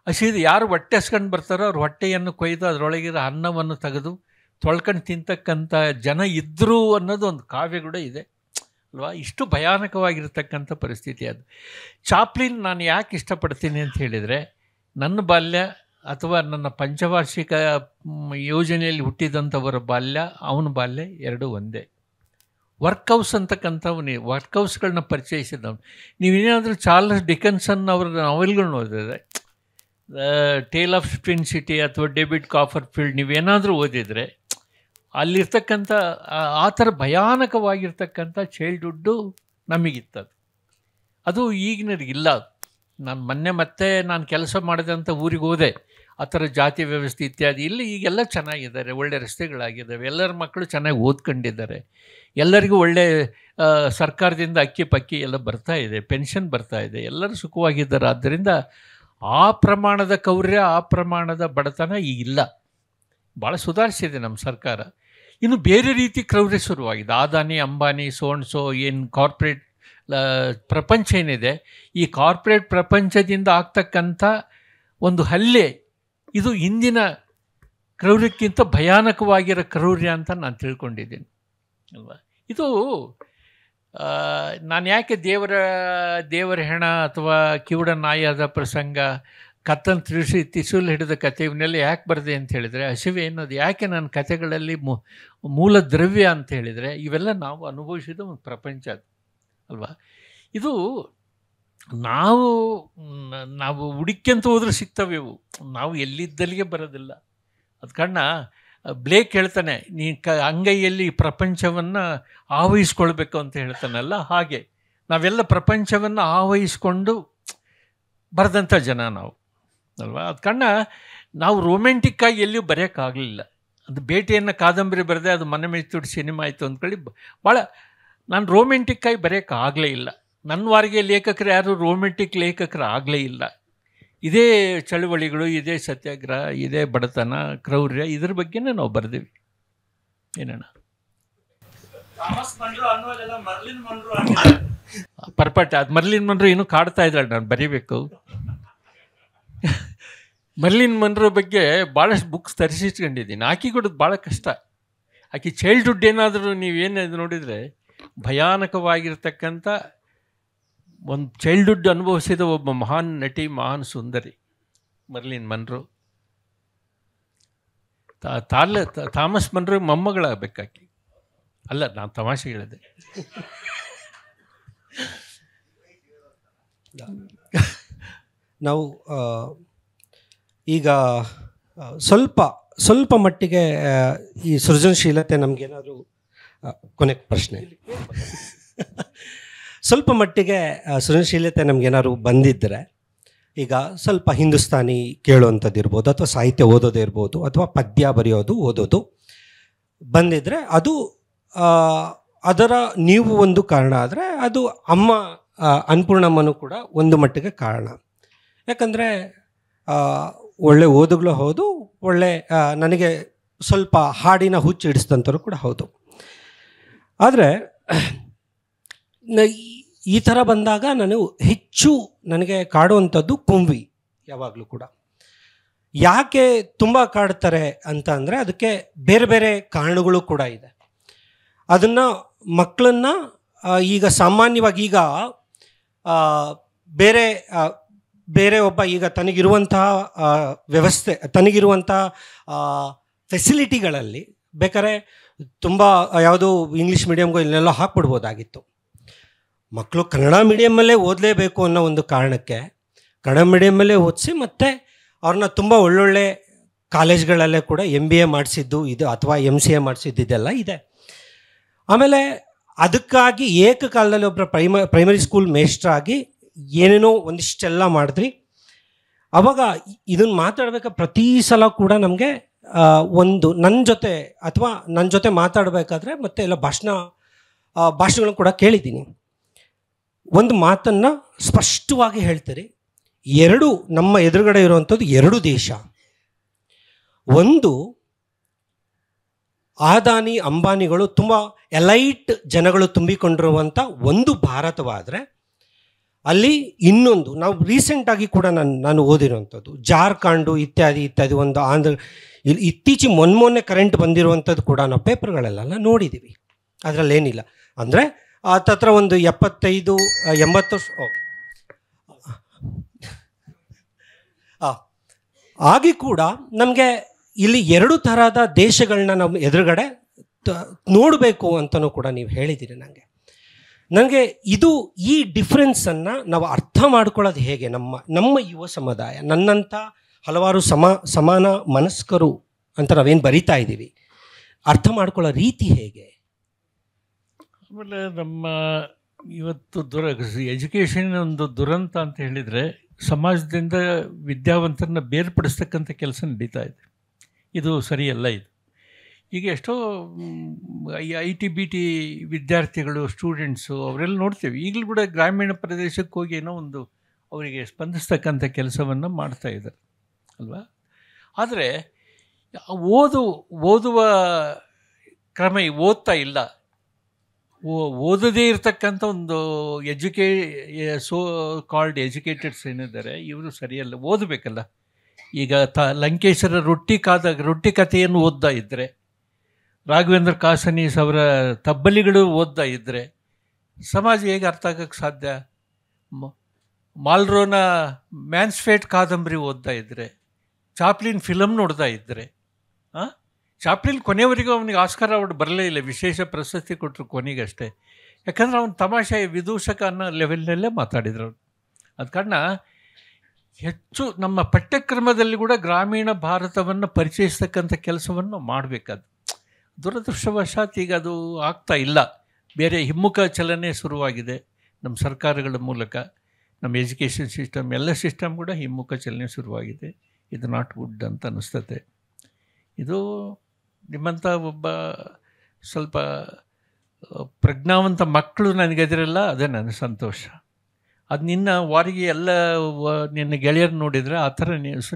ಹಸಿದು ಯಾರು ಹೊಟ್ಟೆ ಹಸ್ಕೊಂಡು ಬರ್ತಾರೋ ಅವ್ರ ಹೊಟ್ಟೆಯನ್ನು ಕೊಯ್ದು ಅದರೊಳಗಿರೋ ಅನ್ನವನ್ನು ತೆಗೆದು ತೊಳ್ಕೊಂಡು ತಿಂತಕ್ಕಂಥ ಜನ ಇದ್ದರು ಅನ್ನೋದು ಒಂದು ಕಾವ್ಯ ಕೂಡ ಇದೆ ಅಲ್ವಾ. ಇಷ್ಟು ಭಯಾನಕವಾಗಿರ್ತಕ್ಕಂಥ ಪರಿಸ್ಥಿತಿ ಅದು. ಚಾಪ್ಲಿನ್ ನಾನು ಯಾಕೆ ಇಷ್ಟಪಡ್ತೀನಿ ಅಂತ ಹೇಳಿದರೆ, ನನ್ನ ಬಾಲ್ಯ ಅಥವಾ ನನ್ನ ಪಂಚವಾರ್ಷಿಕ ಯೋಜನೆಯಲ್ಲಿ ಹುಟ್ಟಿದಂಥವರ ಬಾಲ್ಯ, ಅವನ ಬಾಲ್ಯ ಎರಡೂ ಒಂದೇ. ವರ್ಕ್ಹೌಸ್ ಅಂತಕ್ಕಂಥವನೇ, ವರ್ಕ್ಹೌಸ್ಗಳನ್ನ ಪರಿಚಯಿಸಿದವನು. ನೀವೇನಾದರೂ ಚಾರ್ಲ್ಸ್ ಡಿಕನ್ಸನ್ ಅವರ ನಾವೆಲ್ಗಳನ್ನ ಓದಿದ್ರೆ, ಟೇಲ್ ಆಫ್ ಸ್ಪಿನ್ ಸಿಟಿ ಅಥವಾ ಡೇವಿಡ್ ಕಾಪರ್ಫೀಲ್ಡ್ ನೀವೇನಾದರೂ ಓದಿದರೆ, ಅಲ್ಲಿರ್ತಕ್ಕಂಥ ಆ ಥರ ಭಯಾನಕವಾಗಿರ್ತಕ್ಕಂಥ ಚೈಲ್ಡ್ಹುಡ್ಡು ನಮಗಿತ್ತದು. ಅದು ಈಗಿನರಿಗಿಲ್ಲ. ನಾನು ಮೊನ್ನೆ ಮತ್ತೆ ನಾನು ಕೆಲಸ ಮಾಡಿದಂಥ ಊರಿಗೆ ಹೋದೆ. ಆ ಥರ ಜಾತಿ ವ್ಯವಸ್ಥೆ ಇತ್ಯಾದಿ. ಇಲ್ಲಿ ಈಗೆಲ್ಲ ಚೆನ್ನಾಗಿದ್ದಾರೆ, ಒಳ್ಳೆ ರಸ್ತೆಗಳಾಗಿದ್ದಾವೆ, ಎಲ್ಲರ ಮಕ್ಕಳು ಚೆನ್ನಾಗಿ ಓದ್ಕೊಂಡಿದ್ದಾರೆ, ಎಲ್ಲರಿಗೂ ಒಳ್ಳೆ ಸರ್ಕಾರದಿಂದ ಅಕ್ಕಿ ಪಕ್ಕಿ ಎಲ್ಲ ಬರ್ತಾ ಇದೆ, ಪೆನ್ಷನ್ ಬರ್ತಾ ಇದೆ, ಎಲ್ಲರೂ ಸುಖವಾಗಿದ್ದಾರೆ. ಆದ್ದರಿಂದ ಆ ಪ್ರಮಾಣದ ಕ್ರೌರ್ಯ, ಆ ಪ್ರಮಾಣದ ಬಡತನ ಈಗಿಲ್ಲ. ಭಾಳ ಸುಧಾರಿಸಿದೆ ನಮ್ಮ ಸರ್ಕಾರ. ಇನ್ನು ಬೇರೆ ರೀತಿ ಕ್ರೌರ್ಯ ಶುರುವಾಗಿದೆ. ಅದಾನಿ, ಅಂಬಾನಿ, ಸೋ ಏನು ಕಾರ್ಪೊರೇಟ್ ಪ್ರಪಂಚ ಏನಿದೆ, ಈ ಕಾರ್ಪೊರೇಟ್ ಪ್ರಪಂಚದಿಂದ ಆಗ್ತಕ್ಕಂಥ ಒಂದು ಹಲ್ಲೆ ಇದು ಇಂದಿನ ಕ್ರೌರ್ಯಕ್ಕಿಂತ ಭಯಾನಕವಾಗಿರೋ ಕ್ರೌರ್ಯ ಅಂತ ನಾನು ತಿಳ್ಕೊಂಡಿದ್ದೀನಿ ಅಲ್ವಾ. ಇದು ನಾನು ಯಾಕೆ ದೇವರ ಹೆಣ ಅಥವಾ ಕಿವುಡ ನಾಯಿಯಾದ ಪ್ರಸಂಗ, ಕತ್ತನ್ನು ತಿಸುಲು ಹಿಡಿದ ಕಥೆ ಇವನ್ನೆಲ್ಲ ಯಾಕೆ ಬರೆದೆ ಅಂತ ಹೇಳಿದರೆ, ಹಸಿವೆ ಅನ್ನೋದು ಯಾಕೆ ನನ್ನ ಕಥೆಗಳಲ್ಲಿ ಮೂಲ ದ್ರವ್ಯ ಅಂತ ಹೇಳಿದರೆ, ಇವೆಲ್ಲ ನಾವು ಅನುಭವಿಸಿದ ಒಂದು ಪ್ರಪಂಚ ಅದು ಅಲ್ವಾ. ಇದು ನಾವು ಹುಡುಕ್ಯಂತ ಹೋದ್ರೆ ಸಿಗ್ತವೆ ಇವು, ನಾವು ಎಲ್ಲಿದ್ದಲ್ಲಿಗೆ ಬರೋದಿಲ್ಲ. ಅದು ಕಾರಣ ಬ್ಲೇಕ್ ಹೇಳ್ತಾನೆ, ನೀ ಅಂಗೈಯಲ್ಲಿ ಪ್ರಪಂಚವನ್ನು ಆವಹಿಸ್ಕೊಳ್ಬೇಕು ಅಂತ ಹೇಳ್ತಾನಲ್ಲ, ಹಾಗೆ ನಾವೆಲ್ಲ ಪ್ರಪಂಚವನ್ನು ಆವಹಿಸ್ಕೊಂಡು ಬರೆದಂಥ ಜನ ನಾವು ಅಲ್ವಾ. ಅದು ಕಾರಣ ನಾವು ರೊಮ್ಯಾಂಟಿಕ್ಕಾಗಿ ಎಲ್ಲಿಯೂ ಬರೆಯೋಕ್ಕಾಗಲಿಲ್ಲ. ಅದು ಬೇಟೆಯನ್ನು ಕಾದಂಬರಿ ಬರೆದೆ, ಅದು ಮನೆ ಮೇಯ್ತುಡು ಸಿನಿಮಾ ಆಯಿತು ಅಂದ್ಕೊಳ್ಳಿ, ಭಾಳ ನಾನು ರೊಮ್ಯಾಂಟಿಕ್ಕಾಗಿ ಬರೆಯೋಕ್ಕಾಗಲೇ ಇಲ್ಲ. ನನ್ನ ವಾರಿಗೆ ಲೇಖಕರು ಯಾರು ರೊಮ್ಯಾಂಟಿಕ್ ಲೇಖಕರು ಆಗಲೇ ಇಲ್ಲ. ಇದೇ ಚಳುವಳಿಗಳು, ಇದೇ ಸತ್ಯಾಗ್ರಹ, ಇದೇ ಬಡತನ, ಕ್ರೌರ್ಯ, ಇದ್ರ ಬಗ್ಗೆನೇ ನಾವು ಬರೆದಿವಿ. ಏನಣ್ಣ ಪರ್ಪಟ್ ಅದು ಮರ್ಲಿನ್ ಮನ್ರೋ ಇನ್ನೂ ಕಾಡ್ತಾ ಇದ್ದಾಳೆ, ನಾನು ಬರೀಬೇಕು. ಮರ್ಲಿನ್ ಮನ್ರೋ ಬಗ್ಗೆ ಭಾಳಷ್ಟು ಬುಕ್ಸ್ ತರಿಸಿಟ್ಕೊಂಡಿದ್ದೀನಿ. ಆಕೆ ಕೊಡೋದು ಭಾಳ ಕಷ್ಟ. ಆಕೆ ಚೈಲ್ಡ್ಹುಡ್ ಏನಾದರೂ ನೀವೇನು ನೋಡಿದರೆ ಭಯಾನಕವಾಗಿರ್ತಕ್ಕಂಥ ಒಂದು ಚೈಲ್ಡ್ಹುಡ್ ಅನುಭವಿಸಿದ ಒಬ್ಬ ಮಹಾನ್ ನಟಿ, ಮಹಾನ್ ಸುಂದರಿ ಮರ್ಲಿನ್ ಮನ್ರೋ. ಥಾಮಸ್ ಮನ್ರೋ ಮೊಮ್ಮಗಳಾಗಬೇಕಾಕಿ. ಅಲ್ಲ, ನಾನು ತಮಾಷೆ ಹೇಳಿದೆ. ನಾವು ಈಗ ಸ್ವಲ್ಪ ಮಟ್ಟಿಗೆ ಈ ಸೃಜನಶೀಲತೆ ನಮಗೇನಾದರೂ ಕೊನೆ ಪ್ರಶ್ನೆ, ಸ್ವಲ್ಪ ಮಟ್ಟಿಗೆ ಸೃಜನಶೀಲತೆ ನಮಗೇನಾದ್ರು ಬಂದಿದ್ದರೆ, ಈಗ ಸ್ವಲ್ಪ ಹಿಂದೂಸ್ತಾನಿ ಕೇಳುವಂಥದ್ದು ಇರ್ಬೋದು, ಅಥವಾ ಸಾಹಿತ್ಯ ಓದೋದೇ ಇರ್ಬೋದು, ಅಥವಾ ಪದ್ಯ ಬರೆಯೋದು ಓದೋದು ಬಂದಿದ್ದರೆ, ಅದು ಅದರ ನೀವು ಒಂದು ಕಾರಣ ಆದರೆ, ಅದು ಅಮ್ಮ ಅನ್ನಪೂರ್ಣಮ್ಮನೂ ಕೂಡ ಒಂದು ಮಟ್ಟಿಗೆ ಕಾರಣ. ಯಾಕಂದರೆ ಒಳ್ಳೆ ಓದುಗಳು ಹೌದು, ಒಳ್ಳೆ ನನಗೆ ಸ್ವಲ್ಪ ಹಾಡಿನ ಹುಚ್ಚು ಹಿಡಿಸಿದಂಥವ್ರು ಕೂಡ ಹೌದು. ಆದರೆ ಈ ಥರ ಬಂದಾಗ ಹೆಚ್ಚು ನನಗೆ ಕಾಡುವಂಥದ್ದು ಕುಂವಿ. ಯಾವಾಗಲೂ ಕೂಡ ಯಾಕೆ ತುಂಬ ಕಾಡ್ತಾರೆ ಅಂತ ಅಂದರೆ, ಅದಕ್ಕೆ ಬೇರೆ ಬೇರೆ ಕಾರಣಗಳು ಕೂಡ ಇದೆ. ಅದನ್ನು ಮಕ್ಕಳನ್ನು ಈಗ ಸಾಮಾನ್ಯವಾಗಿ ಈಗ ಬೇರೆ ಒಬ್ಬ ಈಗ ತನಗಿರುವಂತಹ ವ್ಯವಸ್ಥೆ, ತನಗಿರುವಂಥ ಫೆಸಿಲಿಟಿಗಳಲ್ಲಿ ಬೇಕಾದ್ರೆ ತುಂಬ ಯಾವುದೋ ಇಂಗ್ಲೀಷ್ ಮೀಡಿಯಮ್ಗೂ ಇಲ್ಲೆಲ್ಲ ಹಾಕ್ಬಿಡ್ಬೋದಾಗಿತ್ತು. ಮಕ್ಕಳು ಕನ್ನಡ ಮೀಡಿಯಮ್ಮಲ್ಲೇ ಓದಲೇಬೇಕು ಅನ್ನೋ ಒಂದು ಕಾರಣಕ್ಕೆ ಕನ್ನಡ ಮೀಡಿಯಮ್ಮಲ್ಲೇ ಓದಿಸಿ, ಮತ್ತು ಅವ್ರನ್ನ ತುಂಬ ಒಳ್ಳೊಳ್ಳೆ ಕಾಲೇಜ್ಗಳಲ್ಲೇ ಕೂಡ MBA ಮಾಡಿಸಿದ್ದು ಇದು, ಅಥವಾ MCA ಮಾಡಿಸಿದ್ದು, ಇದೆಲ್ಲ ಇದೆ. ಆಮೇಲೆ ಅದಕ್ಕಾಗಿ ಏಕಕಾಲದಲ್ಲಿ ಒಬ್ಬರ ಪ್ರೈಮರಿ ಸ್ಕೂಲ್ ಮೇಸ್ಟ್ರಾಗಿ ಏನೇನೋ ಒಂದಿಷ್ಟೆಲ್ಲ ಮಾಡಿದ್ರಿ. ಆವಾಗ ಇದನ್ನು ಮಾತಾಡಬೇಕಾ ಪ್ರತಿ ಸಲ ಕೂಡ ನಮಗೆ ಒಂದು ನನ್ನ ಜೊತೆ ಮಾತಾಡಬೇಕಾದ್ರೆ ಮತ್ತೆ ಎಲ್ಲ ಭಾಷಣಗಳನ್ನು ಕೂಡ ಕೇಳಿದ್ದೀನಿ. ಒಂದು ಮಾತನ್ನು ಸ್ಪಷ್ಟವಾಗಿ ಹೇಳ್ತೀರಿ. ನಮ್ಮ ಎದುರುಗಡೆ ಇರುವಂಥದ್ದು 2 ದೇಶ. ಒಂದು ಅದಾನಿ ಅಂಬಾನಿಗಳು ತುಂಬ ಎಲೈಟ್ ಜನಗಳು ತುಂಬಿಕೊಂಡಿರುವಂಥ ಒಂದು ಭಾರತವಾದರೆ, ಅಲ್ಲಿ ಇನ್ನೊಂದು ನಾವು ರೀಸೆಂಟಾಗಿ ಕೂಡ ನಾನು ಓದಿರುವಂಥದ್ದು ಜಾರ್ಖಂಡು ಇತ್ಯಾದಿ ಒಂದು ಇತ್ತೀಚೆಗೆ ಮೊನ್ನೆ ಕರೆಂಟ್ ಬಂದಿರುವಂಥದ್ದು ಕೂಡ ನಾವು ಪೇಪರ್ಗಳೆಲ್ಲ ನೋಡಿದ್ದೀವಿ. ಅದರಲ್ಲೇನಿಲ್ಲ ಅಂದರೆ ಹತ್ರ ಒಂದು 75-80 ಆಗಿ ಕೂಡ ನಮಗೆ ಇಲ್ಲಿ 2 ಥರದ ದೇಶಗಳನ್ನ ನಾವು ಎದುರುಗಡೆ ನೋಡಬೇಕು ಅಂತಲೂ ಕೂಡ ನೀವು ಹೇಳಿದ್ದೀರಿ. ನನಗೆ ಈ ಡಿಫ್ರೆನ್ಸನ್ನು ನಾವು ಅರ್ಥ ಮಾಡ್ಕೊಳ್ಳೋದು ಹೇಗೆ? ನಮ್ಮ ಯುವ ಸಮುದಾಯ, ನನ್ನಂಥ ಹಲವಾರು ಸಮಾನ ಮನಸ್ಕರು ಅಂತ ನಾವೇನು ಬರಿತಾ ಇದ್ದೀವಿ, ಅರ್ಥ ಮಾಡ್ಕೊಳ್ಳೋ ರೀತಿ ಹೇಗೆ? ಆಮೇಲೆ ನಮ್ಮ ಇವತ್ತು ಎಜುಕೇಷನ್ ಒಂದು ದುರಂತ ಅಂತ ಹೇಳಿದರೆ, ಸಮಾಜದಿಂದ ವಿದ್ಯಾವಂತರನ್ನ ಬೇರ್ಪಡಿಸ್ತಕ್ಕಂಥ ಕೆಲಸ ನಡೀತಾ ಇದೆ. ಇದು ಸರಿಯಲ್ಲ. ಇದು ಈಗ ಎಷ್ಟೋ IT ವಿದ್ಯಾರ್ಥಿಗಳು, ಸ್ಟೂಡೆಂಟ್ಸು ಅವರೆಲ್ಲ ನೋಡ್ತೇವೆ. ಈಗಲೂ ಕೂಡ ಗ್ರಾಮೀಣ ಪ್ರದೇಶಕ್ಕೆ ಹೋಗಿ ಏನೋ ಒಂದು ಅವರಿಗೆ ಸ್ಪಂದಿಸ್ತಕ್ಕಂಥ ಕೆಲಸವನ್ನು ಮಾಡ್ತಾ ಇದ್ದಾರೆ ಅಲ್ವಾ. ಆದರೆ ಓದುವ ಕ್ರಮ ಓದ್ತಾ ಇಲ್ಲ. ಓದದೇ ಇರತಕ್ಕಂಥ ಒಂದು ಸೋ ಕಾಲ್ಡ್ ಎಜುಕೇಟೆಡ್ಸ್ ಏನಿದ್ದಾರೆ ಇವರು ಸರಿಯಲ್ಲ. ಓದಬೇಕಲ್ಲ. ಈಗ ಲಂಕೇಶರ ರೊಟ್ಟಿ ಕಥೆಯನ್ನು ಓದ್ತಾ ಇದ್ದರೆ, ರಾಘವೇಂದ್ರ ಕಾಸನೀಸ್ ಅವರ ತಬ್ಬಲಿಗಳು ಓದ್ತಾ ಇದ್ದರೆ ಸಮಾಜ ಹೇಗೆ ಅರ್ಥ ಆಗೋಕ್ಕೆ ಸಾಧ್ಯ? ಮಾಲ್ರೋನ ಮ್ಯಾನ್ಸ್ಫೇಟ್ ಕಾದಂಬರಿ ಓದ್ತಾ ಇದ್ದರೆ, ಚಾಪ್ಲಿನ್ ಫಿಲಮ್ ನೋಡ್ತಾ ಇದ್ದರೆ, ಚಾಪ್ಲಿನ್ ಕೊನೆಯವರೆಗೂ ಅವನಿಗೆ ಆಸ್ಕರ್ ಅವಾರ್ಡ್ ಬರಲೇ ಇಲ್ಲ, ವಿಶೇಷ ಪ್ರಶಸ್ತಿ ಕೊಟ್ಟರು ಕೊನೆಗಷ್ಟೇ. ಯಾಕಂದರೆ ಅವನು ತಮಾಷೆ ವಿದೂಷಕ ಅನ್ನೋ ಲೆವೆಲ್ನಲ್ಲೇ ಮಾತಾಡಿದ್ರು. ಅದ ಕಾರಣ ಹೆಚ್ಚು ನಮ್ಮ ಪಠ್ಯಕ್ರಮದಲ್ಲಿ ಕೂಡ ಗ್ರಾಮೀಣ ಭಾರತವನ್ನು ಪರಿಚಯಿಸ್ತಕ್ಕಂಥ ಕೆಲಸವನ್ನು ಮಾಡಬೇಕಾದ. ದುರದೃಷ್ಟವಶಾತ್ ಈಗ ಅದು ಆಗ್ತಾ ಇಲ್ಲ. ಬೇರೆ ಹಿಮ್ಮುಖ ಚಲನೆ ಶುರುವಾಗಿದೆ ನಮ್ಮ ಸರ್ಕಾರಗಳ ಮೂಲಕ. ನಮ್ಮ ಎಜುಕೇಷನ್ ಸಿಸ್ಟಮ್, ಎಲ್ಲ ಸಿಸ್ಟಮ್ ಕೂಡ ಹಿಮ್ಮುಖ ಚಲನೆ ಶುರುವಾಗಿದೆ. ಇದು ನಾಟ್ ಗುಡ್ ಅಂತ ಅನ್ನಿಸ್ತದೆ. ಇದು ನಿಮ್ಮಂಥ ಒಬ್ಬ ಸ್ವಲ್ಪ ಪ್ರಜ್ಞಾವಂತ ಮಕ್ಕಳು ನನಗೆದಿರಲ್ಲ, ಅದೇ ನನ್ನ ಸಂತೋಷ. ಅದು ನಿನ್ನ ವಾರಿಗೆ ಎಲ್ಲ ನಿನ್ನ ಗೆಳೆಯರು ನೋಡಿದರೆ ಆ ಥರ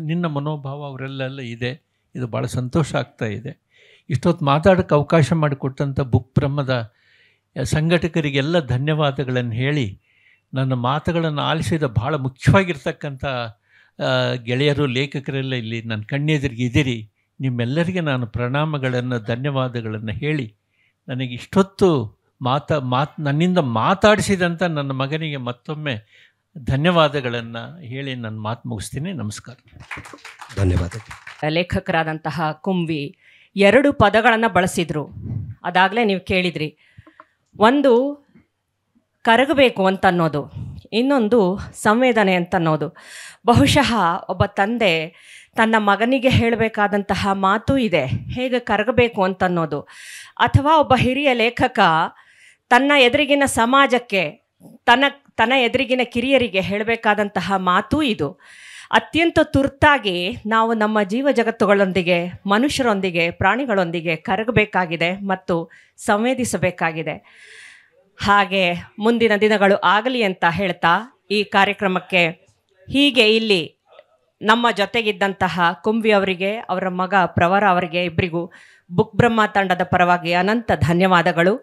ನಿನ್ನ ಮನೋಭಾವ ಅವರೆಲ್ಲ ಇದೆ. ಇದು ಭಾಳ ಸಂತೋಷ ಆಗ್ತಾ ಇದೆ. ಇಷ್ಟೊತ್ತು ಮಾತಾಡೋಕ್ಕೆ ಅವಕಾಶ ಮಾಡಿಕೊಟ್ಟಂಥ ಬುಕ್ ಬ್ರಹ್ಮದ ಸಂಘಟಕರಿಗೆಲ್ಲ ಧನ್ಯವಾದಗಳನ್ನು ಹೇಳಿ, ನನ್ನ ಮಾತುಗಳನ್ನು ಆಲಿಸಿದ ಭಾಳ ಮುಖ್ಯವಾಗಿರ್ತಕ್ಕಂಥ ಗೆಳೆಯರು, ಲೇಖಕರೆಲ್ಲ ಇಲ್ಲಿ ನನ್ನ ಕಣ್ಣೆದುರಿಗೆ ಇದ್ದೀರಿ. ನಿಮ್ಮೆಲ್ಲರಿಗೆ ನಾನು ಪ್ರಣಾಮಗಳನ್ನು, ಧನ್ಯವಾದಗಳನ್ನು ಹೇಳಿ, ನನಗೆ ಇಷ್ಟೊತ್ತು ನನ್ನಿಂದ ಮಾತಾಡಿಸಿದಂಥ ನನ್ನ ಮಗನಿಗೆ ಮತ್ತೊಮ್ಮೆ ಧನ್ಯವಾದಗಳನ್ನು ಹೇಳಿ ನನ್ನ ಮಾತು ಮುಗಿಸ್ತೀನಿ. ನಮಸ್ಕಾರ. ಧನ್ಯವಾದಗಳು. ಲೇಖಕರಾದಂತಹ ಕುಂವಿ 2 ಪದಗಳನ್ನು ಬಳಸಿದರು. ಅದಾಗಲೇ ನೀವು ಕೇಳಿದ್ರಿ. ಒಂದು ಕರಗಬೇಕು ಅಂತ ಅನ್ನೋದು, ಇನ್ನೊಂದು ಸಂವೇದನೆ ಅಂತ ಅನ್ನೋದು. ಬಹುಶಃ ಒಬ್ಬ ತಂದೆ ತನ್ನ ಮಗನಿಗೆ ಹೇಳಬೇಕಾದಂತಹ ಮಾತು ಇದೆ, ಹೇಗೆ ಕರಗಬೇಕು ಅಂತ ಅನ್ನೋದು. ಅಥವಾ ಒಬ್ಬ ಹಿರಿಯ ಲೇಖಕ ತನ್ನ ಎದುರಿಗಿನ ಸಮಾಜಕ್ಕೆ, ತನ್ನ ಎದುರಿಗಿನ ಕಿರಿಯರಿಗೆ ಹೇಳಬೇಕಾದಂತಹ ಮಾತು ಇದು. ಅತ್ಯಂತ ತುರ್ತಾಗಿ ನಾವು ನಮ್ಮ ಜೀವ ಜಗತ್ತುಗಳೊಂದಿಗೆ, ಮನುಷ್ಯರೊಂದಿಗೆ, ಪ್ರಾಣಿಗಳೊಂದಿಗೆ ಕರಗಬೇಕಾಗಿದೆ ಮತ್ತು ಸಂವೇದಿಸಬೇಕಾಗಿದೆ. ಹಾಗೆ ಮುಂದಿನ ದಿನಗಳು ಆಗಲಿ ಅಂತ ಹೇಳ್ತಾ ಈ ಕಾರ್ಯಕ್ರಮಕ್ಕೆ ಹೀಗೆ ಇಲ್ಲಿ ನಮ್ಮ ಜೊತೆಗಿದ್ದಂತಹ ಕುಂವಿ ಅವರಿಗೆ, ಅವರ ಮಗ ಪ್ರವರ ಅವರಿಗೆ ಇಬ್ಬರಿಗೂ ಬುಕ್ ಬ್ರಹ್ಮ ತಂಡದ ಪರವಾಗಿ ಅನಂತ ಧನ್ಯವಾದಗಳು.